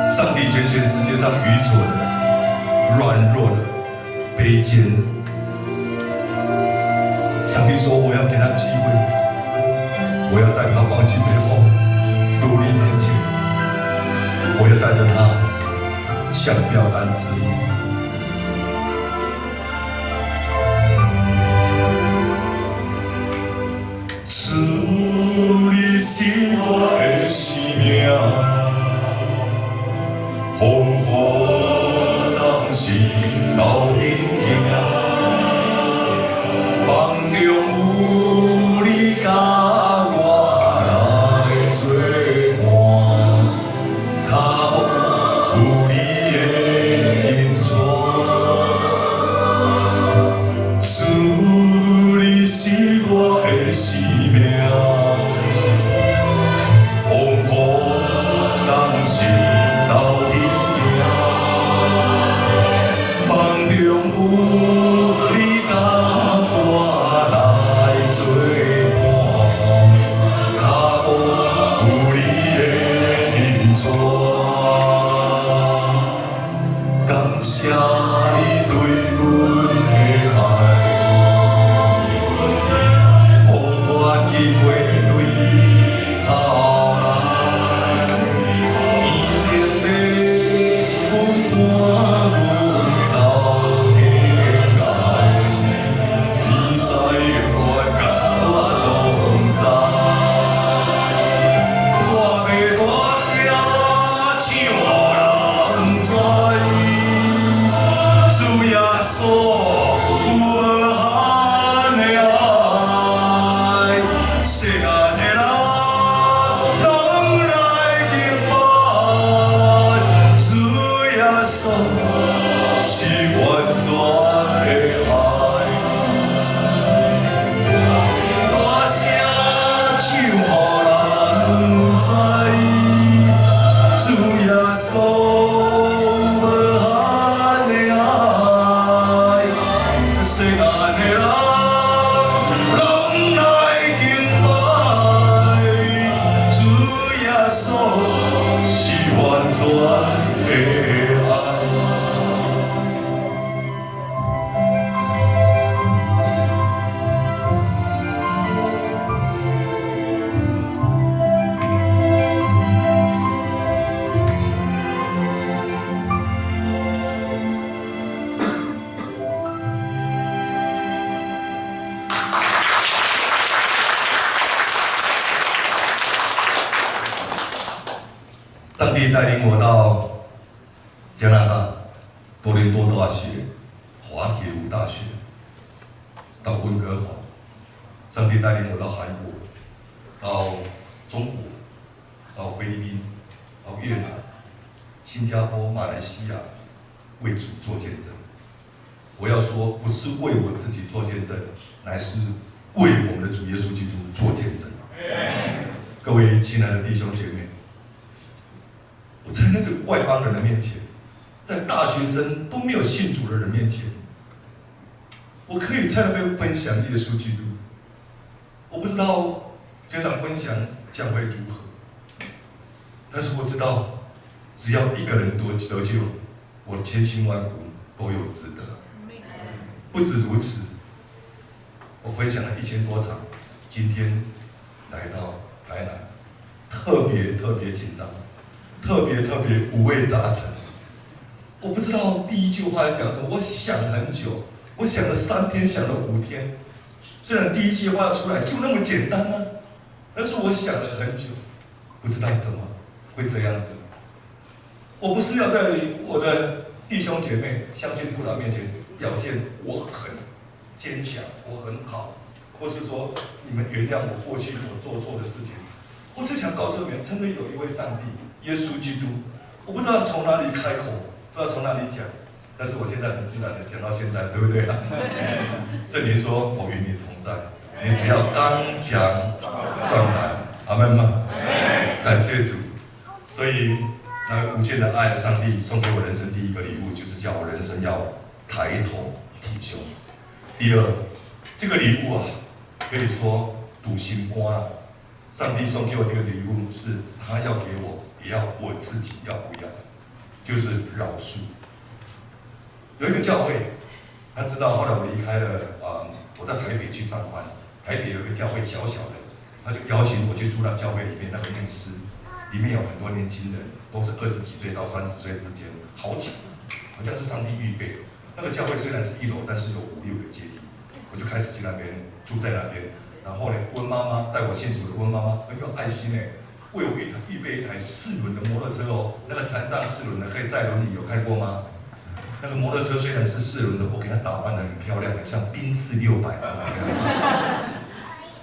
上帝拣选世界上愚蠢的、软弱的、卑贱的。上帝说：“我要给他机会，我要带他忘记背后，努力面前，我要带着他向标杆直跑。”主，你是我的生命。风雨当时斗阵行，梦中有你甲我来作伴，脚步有你的引带。帝带领我到加拿大多伦多大学、滑铁卢大学，到温哥华。上帝带领我到韩国、到中国、到菲律宾、到越南、新加坡、马来西亚，为主做见证。我要说，不是为我自己做见证，乃是为我们的主耶稣基督做见证。各位亲爱的弟兄姐妹，我在那个外邦人的面前，在大学生都没有信主的人面前，我可以在那边分享耶稣基督。我不知道家长分享将会如何，但是我知道，只要一个人得救，我千辛万苦都有值得。不止如此，我分享了1000多场，今天来到台南，特别紧张，特别五味杂陈。我不知道第一句话要讲什么，我想很久，我想了3天，想了5天。虽然第一句话要出来就那么简单呢，但是我想了很久，不知道怎么会这样子。我不是要在我的弟兄姐妹、乡亲父老面前表现我很坚强，我很好，或是说你们原谅我过去我做错的事情。我只想告诉你们，真的有一位上帝，耶稣基督。我不知道从哪里开口，不知道从哪里讲，但是我现在很自然的讲到现在，对不对啊？圣灵说：“我与你同在，你只要刚强壮胆。”阿门吗？感谢主。所以，那无限的爱的上帝送给我人生第一个礼物，就是叫我人生要抬头挺胸。第二，这个礼物啊，可以说赌心肝啊。上帝送给我这个礼物，是他要给我，也要我自己要不要，就是饶恕。有一个教会，他知道后来我离开了我在台北去上班，台北有一个教会小小的，他就邀请我去住到教会里面那个牧师，里面有很多年轻人，都是20几岁到30岁之间，好巧，好像是上帝预备。那个教会虽然是1楼，但是有5、6个阶梯，我就开始去那边住在那边。然后呢，温妈妈带我信主的温妈妈很有爱心呢，为我预备一台4轮的摩托车哦，那个残障4轮的可以载轮椅，有看过吗？那个摩托车虽然是4轮的，我给它打扮得很漂亮，很像宾士600这样。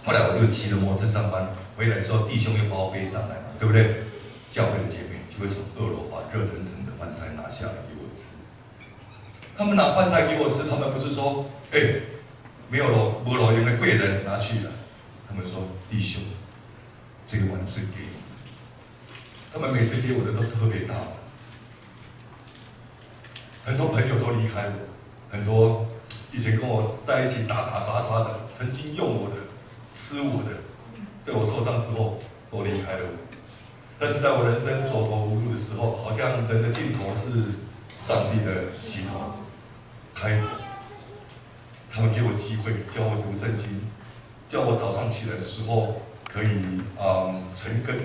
后来我就骑着摩托车上班，回来的时候弟兄又把我背上来嘛，对不对？教会的姐妹就会从2楼把热腾腾的饭菜拿下来给我吃。他们拿饭菜给我吃，他们不是说，没有了，没了，因为贵人拿去了。他们说：“弟兄，这个碗是给你。”他们每次给我的都特别大碗。很多朋友都离开我，很多以前跟我在一起打打杀杀的，曾经用我的、吃我的，在我受伤之后都离开了我。但是在我人生走投无路的时候，好像人的尽头是上帝的起头，开头。他们给我机会，叫我读圣经，叫我早上起来的时候可以晨更，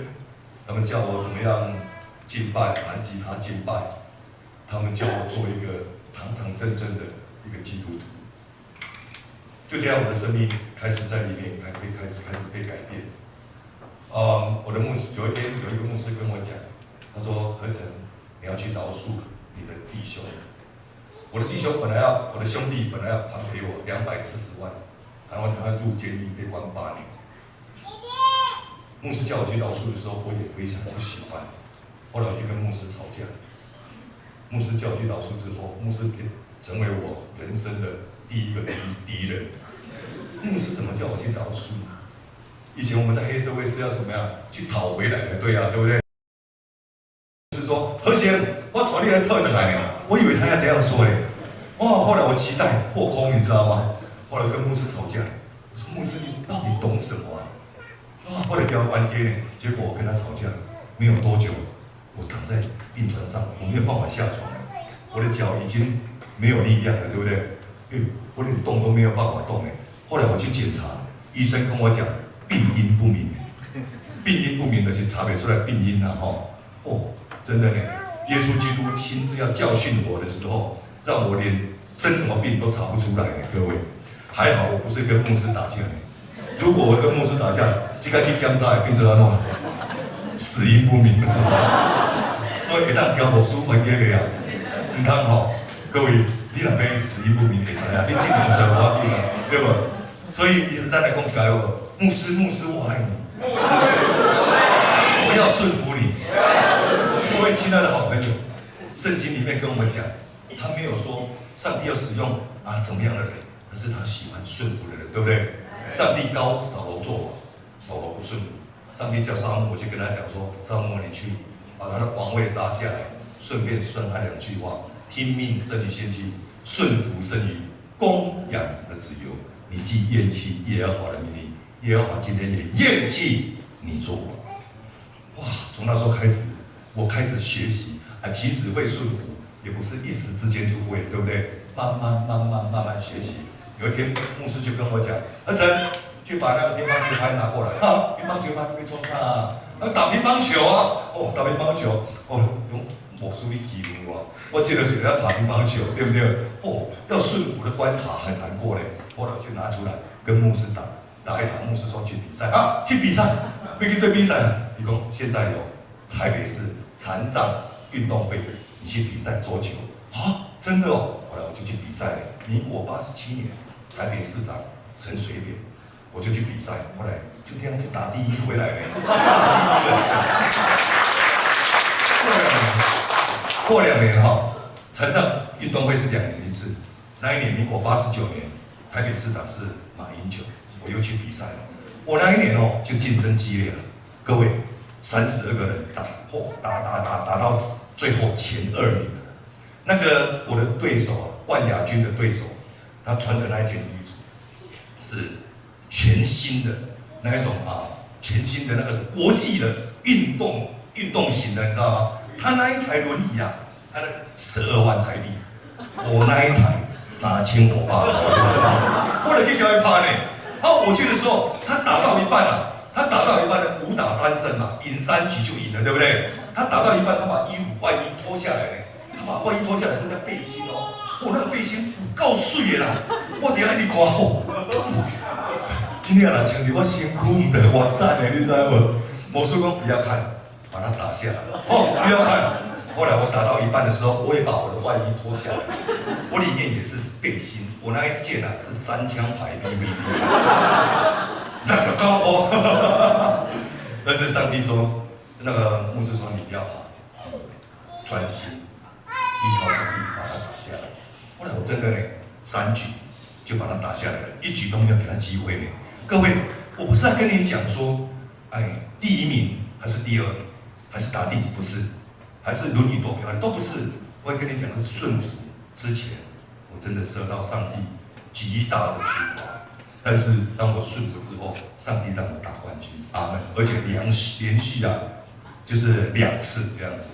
他们叫我怎么样敬拜，弹吉他敬拜，他们叫我做一个堂堂正正的一个基督徒。就这样，我的生命开始在里面开始被改变。我的牧师有一天有一个牧师跟我讲，他说：“何成，你要去饶恕你的弟兄。”我的弟兄我的兄弟本来要赔我240万，然后他入监狱被关8年。牧师叫我去饶恕的时候，我也非常不喜欢。后来我就跟牧师吵架。牧师叫我去饶恕之后，牧师成为我人生的第一个敌人。牧师怎么叫我去饶恕？以前我们在黑社会是要怎么样去讨回来才对啊，对不对？是说何贤，我传你来特的来呢。我以为他要这样说嘞，后来我期待破空，你知道吗？后来跟牧师吵架，我说牧师你到底懂什么啊？后来给他玩跌呢，结果我跟他吵架，没有多久，我躺在病床上，我没有办法下床了，我的脚已经没有力量了，对不对？我连动都没有办法动哎。后来我去检查，医生跟我讲病因不明，病因不明的去查不出来病因啊真的呢。耶稣基督亲自要教训我的时候，让我连生什么病都查不出来。各位，还好我不是跟牧师打架。如果我跟牧师打架，这个去检查的变成安怎？死因不明。所以会当交牧师还给袂啊？唔通吼，各位，你若要死因不明会使啊，你尽量做无要紧啊，对无？所以咱来讲一句话，牧师，我爱你，我要顺服你。各位亲爱的好朋友，圣经里面跟我们讲，他没有说上帝要使用怎么样的人，可是他喜欢顺服的人，对不对？上帝高扫罗做王，扫罗不顺服，上帝叫撒母耳去跟他讲说，撒母耳你去把他的王位拿下来，顺便算他2句话：听命胜于献祭，顺服胜于公羊的自由。你既厌弃耶和华的命令，耶和华今天也厌弃你做王。哇！从那时候开始，我开始学习其实会顺服，也不是一时之间就会，对不对？慢慢学习。有一天，牧师就跟我讲：“阿成，去把那个乒乓球拍拿过来。乒乓球拍被冲上打乒乓球啊！打乒乓球，用魔术一记录啊！我记得是要打乒乓球，对不对？要顺服的关卡很难过嘞。后来就拿出来跟牧师打一打。牧师说去比赛去比赛，会去对比赛。你讲现在有台北市残障运动会，你去比赛桌球真的哦。后来我就去比赛了。民国87年，台北市长陈水扁，我就去比赛。后来就这样就打第1回来了，打第1了。过2年残障运动会是2年1次。那一年民国89年，台北市长是马英九，我又去比赛了。我那一年就竞争激烈了，各位32个人打到最后前2名。那个我的对手冠亚军的对手，他穿的那一件衣服是全新的那一种全新的那个是国际的运动型的，你知道吗？他那一台轮椅他的12万台币，我那一台3500，我就去叫他拍呢。我去的时候，他打到一半的5打3胜嘛，赢3局就赢了，对不对？他打到一半，他把外衣脱下来呢。把外衣脱下来，剩下背心那个背心够水的啦！我伫遐一直看今天人穿伫我身躯唔得，我赞的，你知无？魔术讲不要看，把它打下来。不要看。后来我打到一半的时候，我也把我的外衣脱下来，我里面也是背心。我那一件是3枪牌 BVD， 那就高哦。但是上帝说，那个牧师说你不要怕，专心。依靠上帝把它打下来。后来我真的3局就把它打下来了，1局都没有给他机会呢。各位，我不是在跟你讲说，第1名还是第2名，还是打第几，不是，还是轮椅多漂亮，都不是。我要跟你讲的是顺服。之前我真的受到上帝极大的处罚，但是当我顺服之后，上帝让我打冠军，阿门。而且连续就是2次这样子。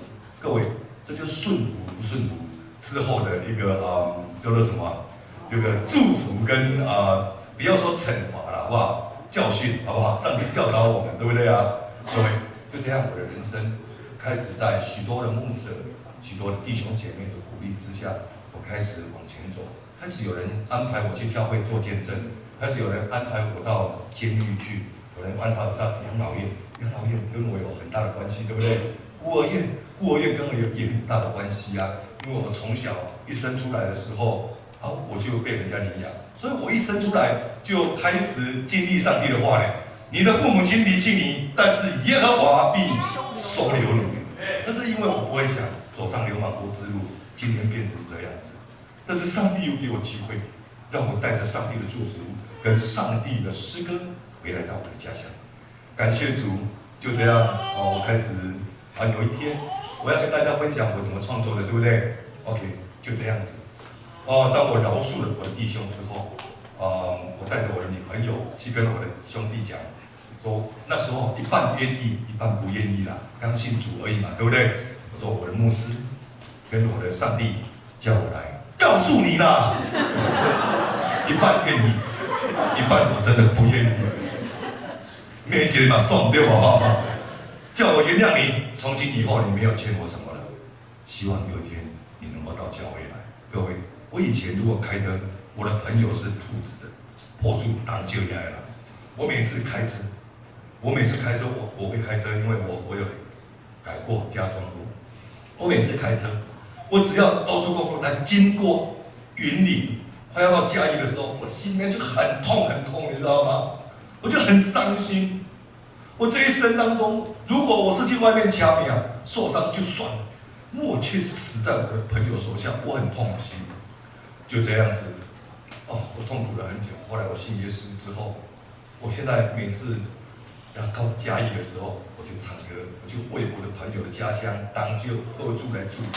各位。这就是顺服不顺服之后的一个叫做什么？这个祝福跟不要说惩罚了，好不好？教训，好不好？上帝教导我们，对不对啊？各位，就这样，我的人生开始在许多的牧者、许多的弟兄姐妹的鼓励之下，我开始往前走。开始有人安排我去教会做见证，开始有人安排我到监狱去，有人安排我到养老院。养老院跟我有很大的关系，对不对？孤儿院跟我也很大的关系啊，因为我从小一生出来的时候，我就被人家领养，所以我一生出来就开始经历上帝的话呢。你的父母亲离弃你，但是耶和华必收留你。但是因为我不会想走上流氓国之路，今天变成这样子。但是上帝又给我机会，让我带着上帝的祝福跟上帝的诗歌回来到我的家乡。感谢主，就这样我开始有一天我要跟大家分享我怎么创作的，对不对 ？OK， 就这样子。当我饶恕了我的弟兄之后，我带着我的女朋友去跟我的兄弟讲，说那时候一半愿意，一半不愿意啦，刚信主而已嘛，对不对？我说我的牧师跟我的上帝叫我来告诉你啦，一半愿意，一半我真的不愿意。没节嘛送对吧？叫我原谅你，从今以后你没有欠我什么了。希望有一天你能够到教会来。各位，我以前如果开灯，我的朋友是兔子的，破住当就来了。我每次开车，我会开车，因为我有改过加装过。我每次开车，我只要高速公路来经过云林，快要到嘉义的时候，我心里面就很痛很痛，你知道吗？我就很伤心。我这一生当中，如果我是去外面掐命受伤就算了，我却是死在我的朋友手下，我很痛心。就这样子，我痛苦了很久。后来我信耶稣之后，我现在每次要到嘉义的时候，我就唱歌，我就为我的朋友的家乡当就贺祝来祝福。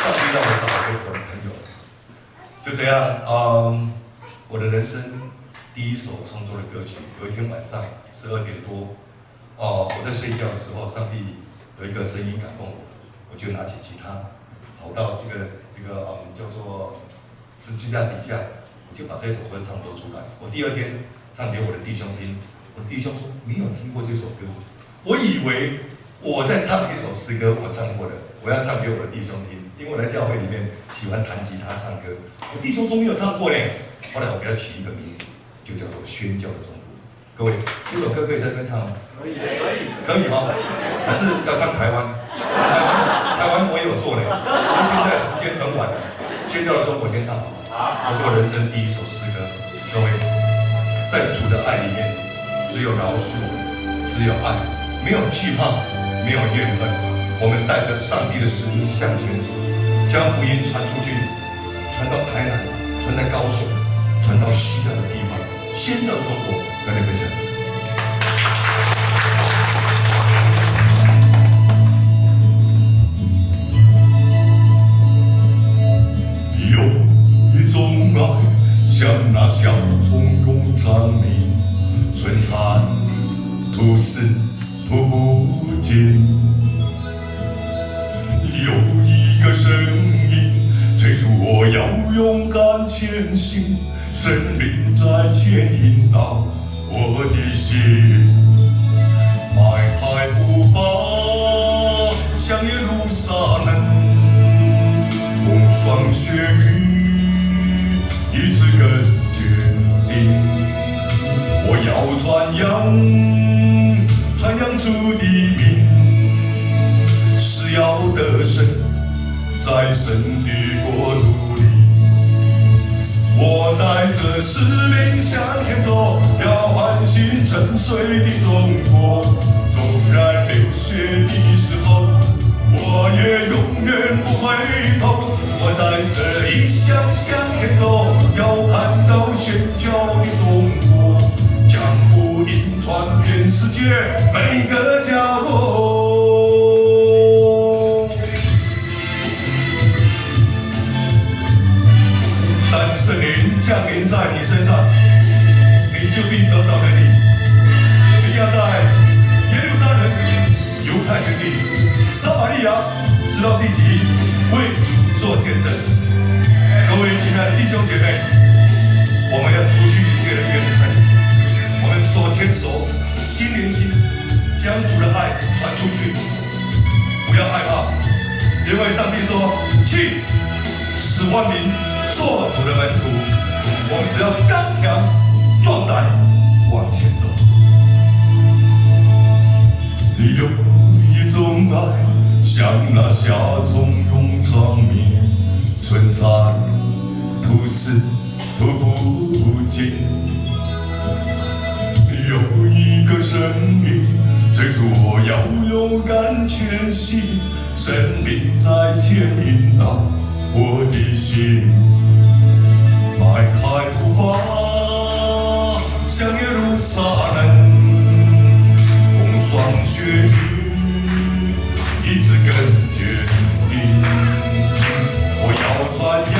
上帝让我找到我的朋友，就这样，我的人生第一首创作的歌曲，有一天晚上12点多，我在睡觉的时候，上帝有一个声音感动我，我就拿起吉他，跑到这个叫做十字架底下，我就把这首歌唱播出来。我第二天唱给我的弟兄听，我的弟兄说没有听过这首歌，我以为我在唱一首诗歌，我唱过的，我要唱给我的弟兄听。因为我在教会里面喜欢弹吉他唱歌，我弟兄说没有唱过呢。后来我给他取一个名字，就叫做《宣教的中国》。各位，这首歌可以在这边唱吗？可以哈。还是要唱台湾？台湾我也有做呢。只是现在时间很晚了，《宣教的中国》先唱好。这是我人生第一首诗歌。各位，在主的爱里面，只有饶恕，只有爱，没有惧怕，没有怨恨。我们带着上帝的使命向前走。将福音传出去，传到台南，传到高雄，传到需要的地方，先到中国，跟你分享。有一种爱，像那小葱永长鸣，春蚕吐丝吐不尽。有一个声音催促我要勇敢前行，生命在牵引到我的心，迈开步伐向耶路撒冷，风霜雪雨一直更坚定。我要传扬主的名，是要得胜，在神的国度里。我带着使命向前走，要唤醒沉睡的中国。纵然流血的时候，我也永远不回头。我带着异象向前走，要看到宣教的中国，将福音传遍世界每个角落。当圣灵降临在你身上，你就必得到能力。你要在耶路撒冷、犹太全地、撒玛利亚，直到地极，为主做见证。各位亲爱的弟兄姐妹，我们要除去一切的怨恨，我们手牵手，心连心，将主的爱传出去。不要害怕，因为上帝说：“去，使万民做主的门徒。”我们只要刚强壮胆往前走。有一种爱，像那夏虫永长鸣，春蚕吐丝吐不尽。有一个声音催促我要勇敢前行，生命在牵引到我的心。迈开步伐向耶路撒冷，风霜雪雨一直更坚定。我要传扬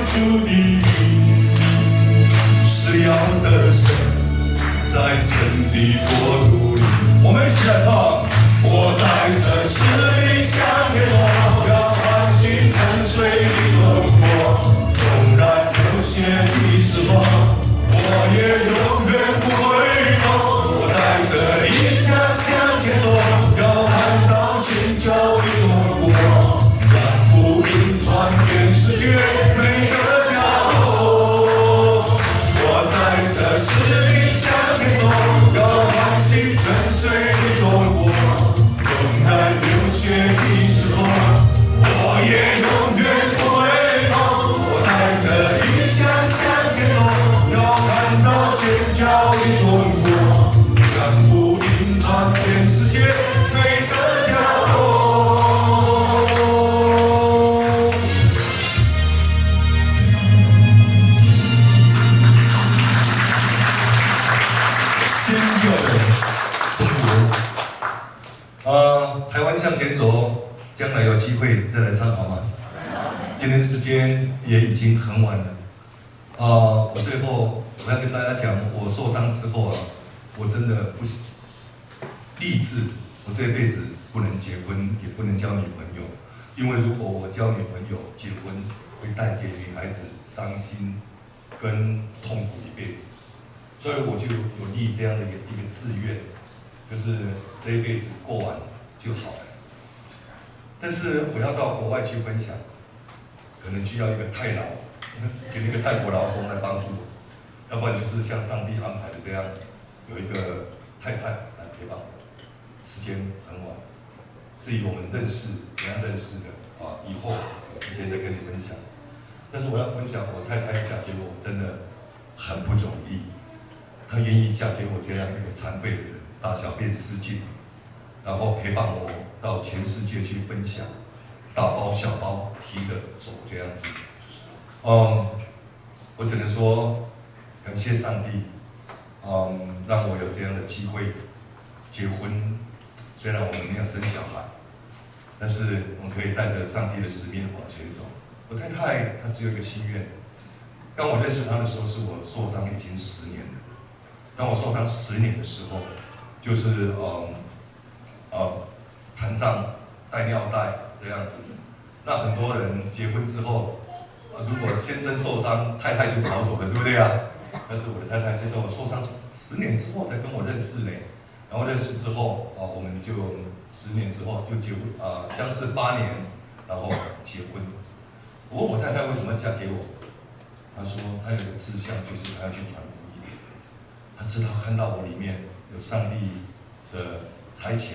主的名，是要得胜，在神的国度里。我们一起来唱。我带着使命向前走，要唤醒沉睡的中国。纵然流血的时候，我也永远不回头。我带着异象向前走，要看到宣教的中国，将福音传遍世界每个角落。我带着使命向前走，要唤醒机会再来唱好吗？今天时间也已经很晚了。我最后我要跟大家讲，我受伤之后啊，我真的不立志，我这辈子不能结婚，也不能交女朋友，因为如果我交女朋友、结婚，会带给女孩子伤心跟痛苦一辈子，所以我就有立这样的一个志愿，就是这一辈子过完就好了。但是我要到国外去分享，可能需要一个太老，请一个泰国劳工来帮助我，要不然就是像上帝安排的这样，有一个太太来陪伴我。时间很晚，至于我们认识怎样认识的以后有时间再跟你分享。但是我要分享，我太太嫁给我真的很不容易，她愿意嫁给我这样一个残废的人，大小便失禁，然后陪伴我到全世界去分享，大包小包提着走这样子。我只能说感谢上帝，让我有这样的机会结婚。虽然我们没有生小孩，但是我们可以带着上帝的使命往前走。我太太她只有一个心愿，当我认识她的时候，是我受伤已经10年了。当我受伤10年的时候，就是残障、带尿袋这样子。那很多人结婚之后，如果先生受伤，太太就跑走了，对不对啊？但是我的太太在我受伤10年之后才跟我认识呢。然后认识之后，我们就10年之后就结婚，相识8年，然后结婚。我问我太太为什么要嫁给我，她说她有个志向，就是她要去传福音。她知道看到我里面有上帝的差遣，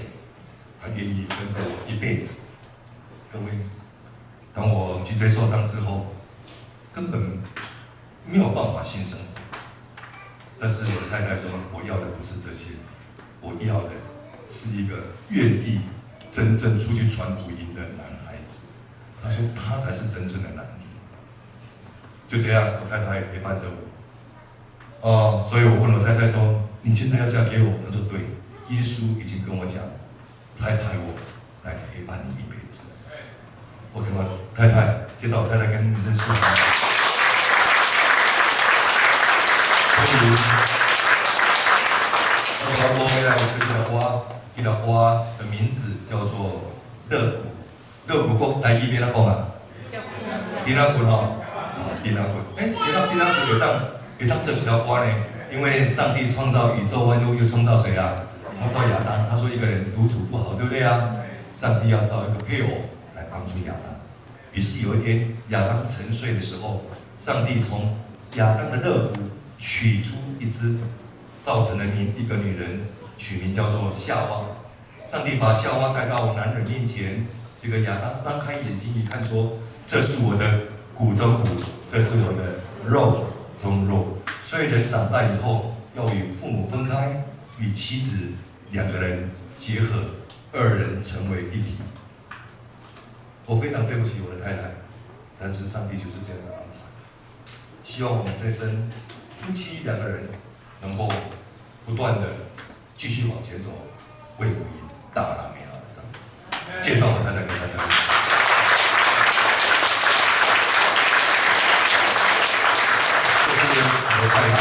她愿意跟着我一辈子。各位，当我脊椎受伤之后，根本没有办法新生活。但是我太太说，我要的不是这些。我要的是一个愿意真正出去传福音的男孩子。他说他才是真正的男人。就这样，我太太陪伴着我。所以我问我太太说：“你真的要嫁给我？”她说：“对，耶稣已经跟我讲，才派我来陪伴你一辈子。”我跟我太太介绍我太太跟你认识吗？我回来这条花的名字叫做乐谷。乐谷国台语边那讲啊？边那谷边那谷。写到边那谷有当这几条花呢？因为上帝创造宇宙万物，又创造谁啊？创造亚当。他说一个人独处不好，对不对啊？上帝要造一个配偶来帮助亚当。于是有一天，亚当沉睡的时候，上帝从亚当的肋骨取出一只，造成了一个女人，取名叫做夏娃。上帝把夏娃带到男人面前，这个亚当张开眼睛一看，说：“这是我的骨中骨，这是我的肉中肉。”所以人长大以后要与父母分开，与妻子2个人结合，2人成为一体。我非常对不起我的太太，但是上帝就是这样的安排。希望我们这一生夫妻2个人能够不断的继续往前走，为福音大大美好的仗。介绍我太太给大家认识。这是我的太太，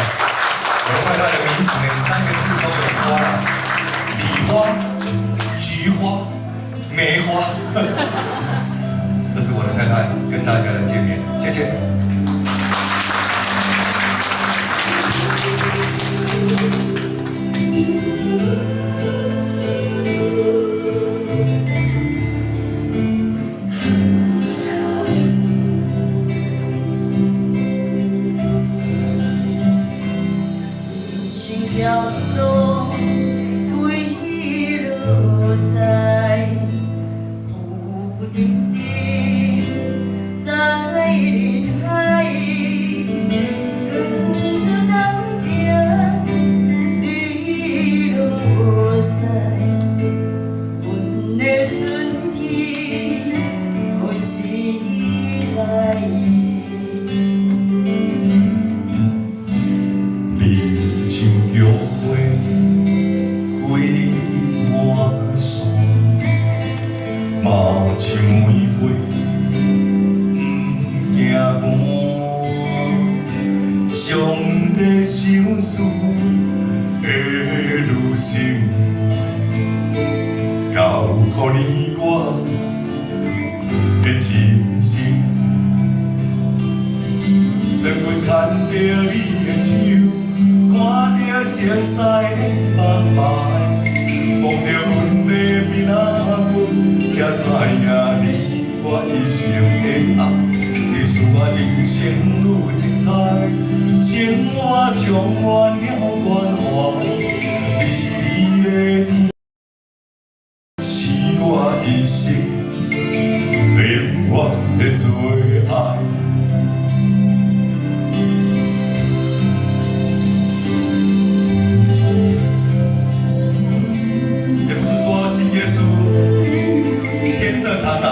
我的太太的名字呢，3个字都有花了：梨花、菊花、梅花。这是我的太太，跟大家的见面，谢谢。心跳落，坠落在不定的。在林海。的相思的路程，交予你我的真心。当阮牵着你的手，看着熟悉的目牌，望着阮的面孔，才知影你是我一生的爱。你使我人生愈精彩，生活充满了关怀。你是你的天，是我一生永远的最爱。也不是说信耶稣天色常蓝，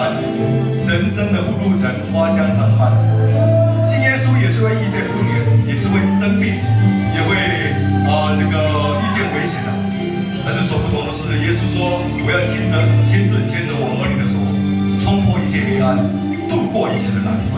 人生的路程花香常漫。信耶稣也是会遇见不年，也是会生病，也会这个遇见危险的。但是所不同的是，耶稣说：“我要亲自牵着我儿女的手，冲破一切黑暗，度过一切的难关。”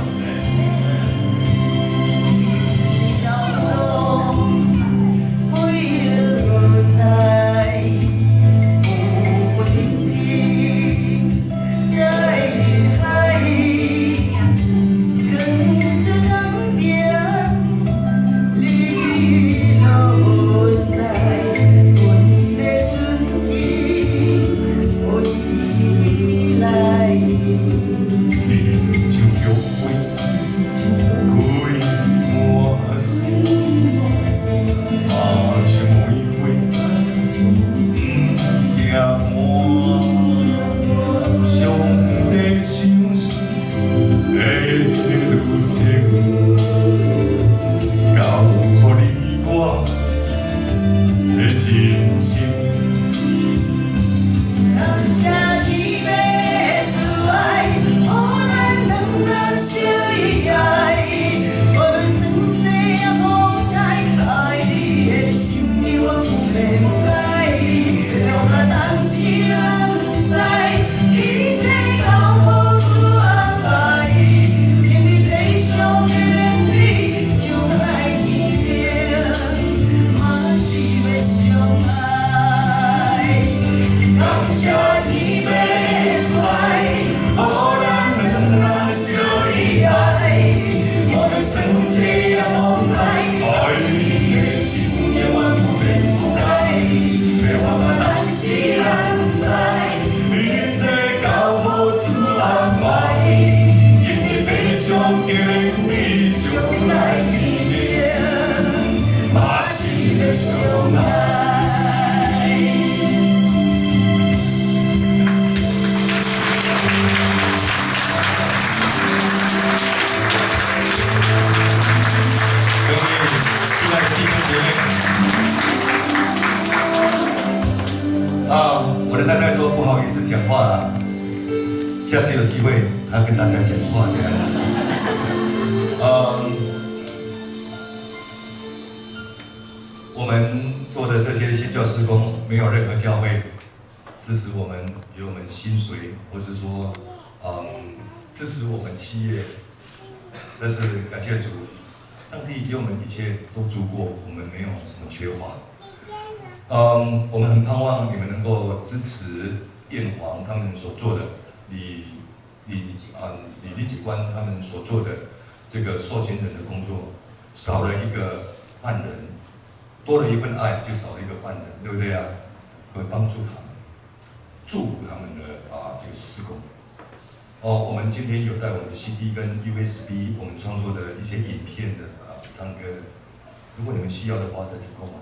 我的太太说不好意思讲话了，下次有机会她跟大家讲话这样。我们做的这些宣教事工，没有任何教会支持我们，给我们薪水，或是说支持我们企业。但是感谢主，上帝给我们一切都足够，我们没有什么缺乏。我们很盼望你们能够支持燕皇他们所做的，李立警官他们所做的这个受刑人的工作，少了一个犯人，多了一份爱，就少了一个犯人，对不对啊？会帮助他们，祝福他们的这个事工。我们今天有带我们的 CD 跟 USB， 我们创作的一些影片的唱歌的，如果你们需要的话，再提供嘛。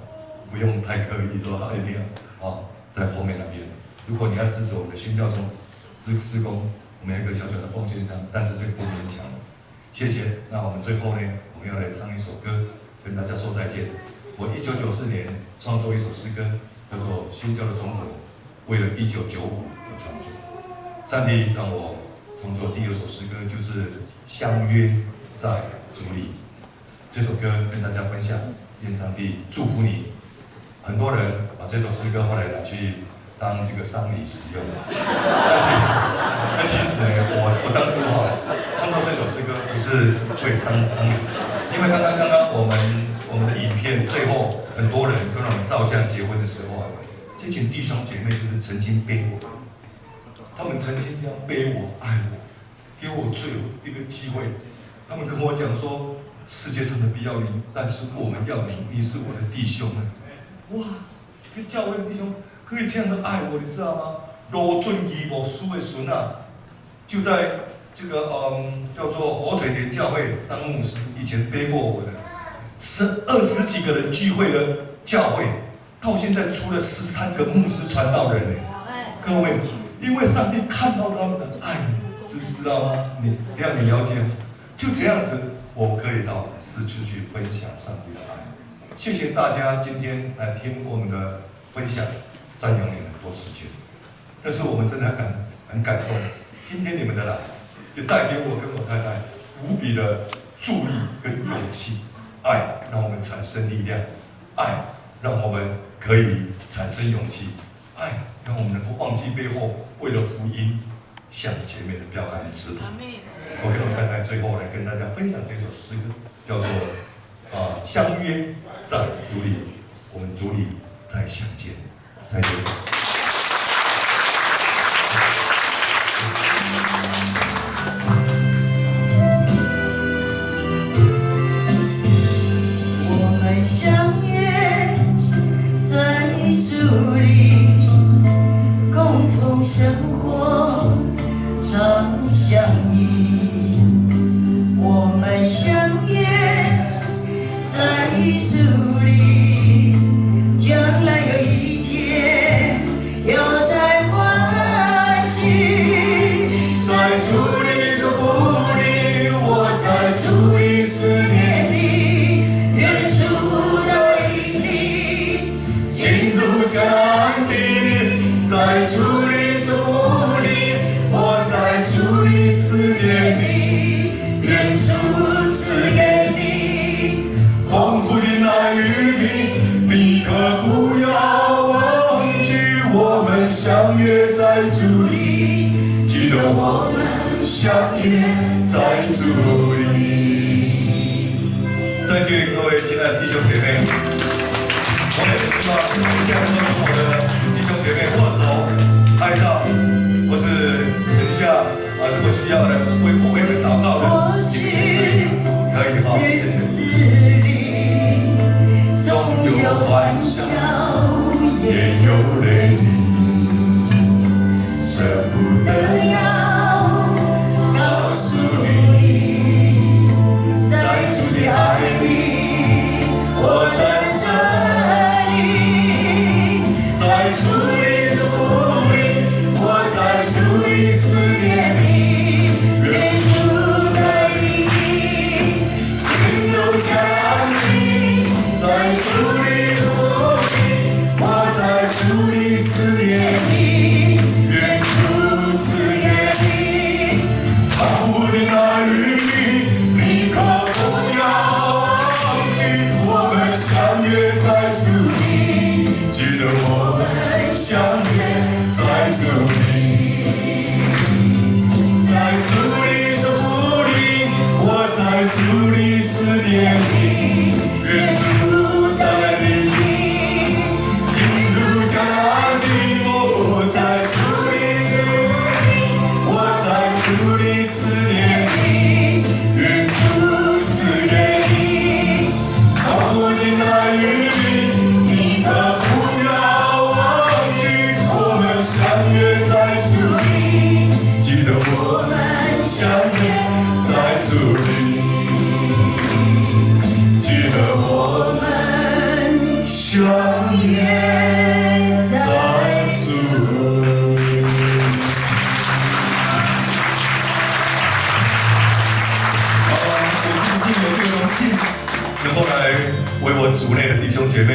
不用太刻意说一定要在后面那边。如果你要支持我们的宣教中事工，我们有一个小小的奉献箱，但是这个不勉强。谢谢。那我们最后呢，我们要来唱一首歌，跟大家说再见。我1994年创作一首诗歌，叫做《宣教的中国》，为了1995而创作。上帝让我创作第二首诗歌，就是《相约在主里》。这首歌跟大家分享，愿上帝祝福你。很多人把这首诗歌后来拿去当这个丧礼使用，但其实呢，我当初创作这首诗歌不是为丧礼，因为刚刚我们我们的影片最后很多人跟我们照相结婚的时候啊，这群弟兄姐妹就是曾经背我，他们曾经这样背我、爱我，给我最后一个机会。他们跟我讲说，世界上的不要你，但是我们要你，你是我的弟兄啊！哇，这个教会的弟兄可以这样的爱我，你知道吗？罗俊义某书的孙啊，就在这个叫做火腿田教会当牧师，以前背过我的20几个人聚会的教会，到现在出了13个牧师传道人呢。各位，因为上帝看到他们的爱，知道吗？这样你了解吗？就这样子，我可以到市区去分享上帝的爱。谢谢大家今天来听我们的分享，占用你很多时间，但是我们真的很感动。今天你们的来，也带给我跟我太太无比的助力跟勇气。爱让我们产生力量，爱让我们可以产生勇气，爱让我们能够忘记背后，为了福音向前面的标杆直跑。我跟我太太最后来跟大家分享这首诗歌，叫做相约在主里，我们主里再相见，再见。相约在主里，共同生活，常相依。我们相约在主里，将来有一天要再欢聚。在主里祝福你，我在主里思念你。上帝在主里祝福你，我在主里思念你，愿主赐给你丰富的爱与平，你可不要忘记我们相约在主里，记得我们相约在主里。再见，各位亲爱的弟兄姐妹。我也希望现在能够跟我的弟兄姐妹握手、拍照，或是等一下如果需要的为你们祷告的，可以哈，谢谢。总有欢笑，也有泪，舍不得要告诉你，在主的爱里，我等着。在主里祝福你，我在主里思念你，愿主带领你，进入家里。在主里祝福你，我在主里思念你，愿主赐给你丰富的爱与平，你可不要忘记我们相约在主里，记得我们相约在主里，在主里祝福你，我在主里思念你，愿主带领你进入迦南地。我在主里祝福你，我在主里思念你，愿主赐给你丰富的爱与平，你可不要忘记我们相约在主里，记得我们相约在主里，记得我们相约在主里。我是不是有这个荣幸，能够来为我族内的弟兄姐妹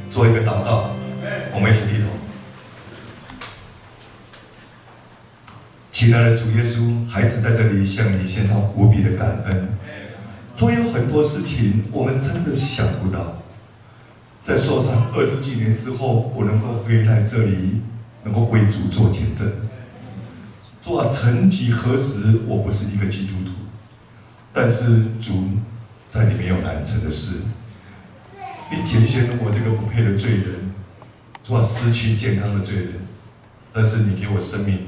做一个祷告？我们一起低头。亲爱的主耶稣，孩子在这里向你献上无比的感恩。主，有很多事情我们真的想不到，在受伤20几年之后，我能够回来这里，能够为主做见证。主啊，曾几何时，我不是一个基督徒，但是主，在你没有难成的事。你拣选了我这个不配的罪人，主啊，失去健康的罪人，但是你给我生命，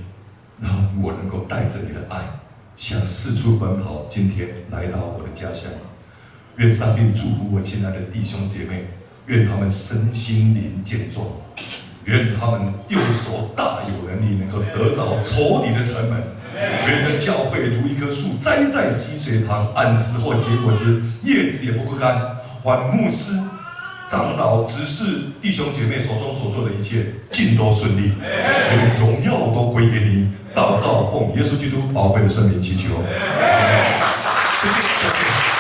让我能够带着你的爱，向四处奔跑。今天来到我的家乡，愿上帝祝福我亲爱的弟兄姐妹，愿他们身心灵健壮，愿他们右手大有能力，能够得着仇敌的城门。愿这教会如一棵树栽在溪水旁，按时候结果子，叶子也不枯干。还牧师、长老、执事、弟兄姐妹手中所做的一切，尽都顺利。愿荣耀都归给你。祷告奉耶稣基督宝贵的圣名祈求。谢谢。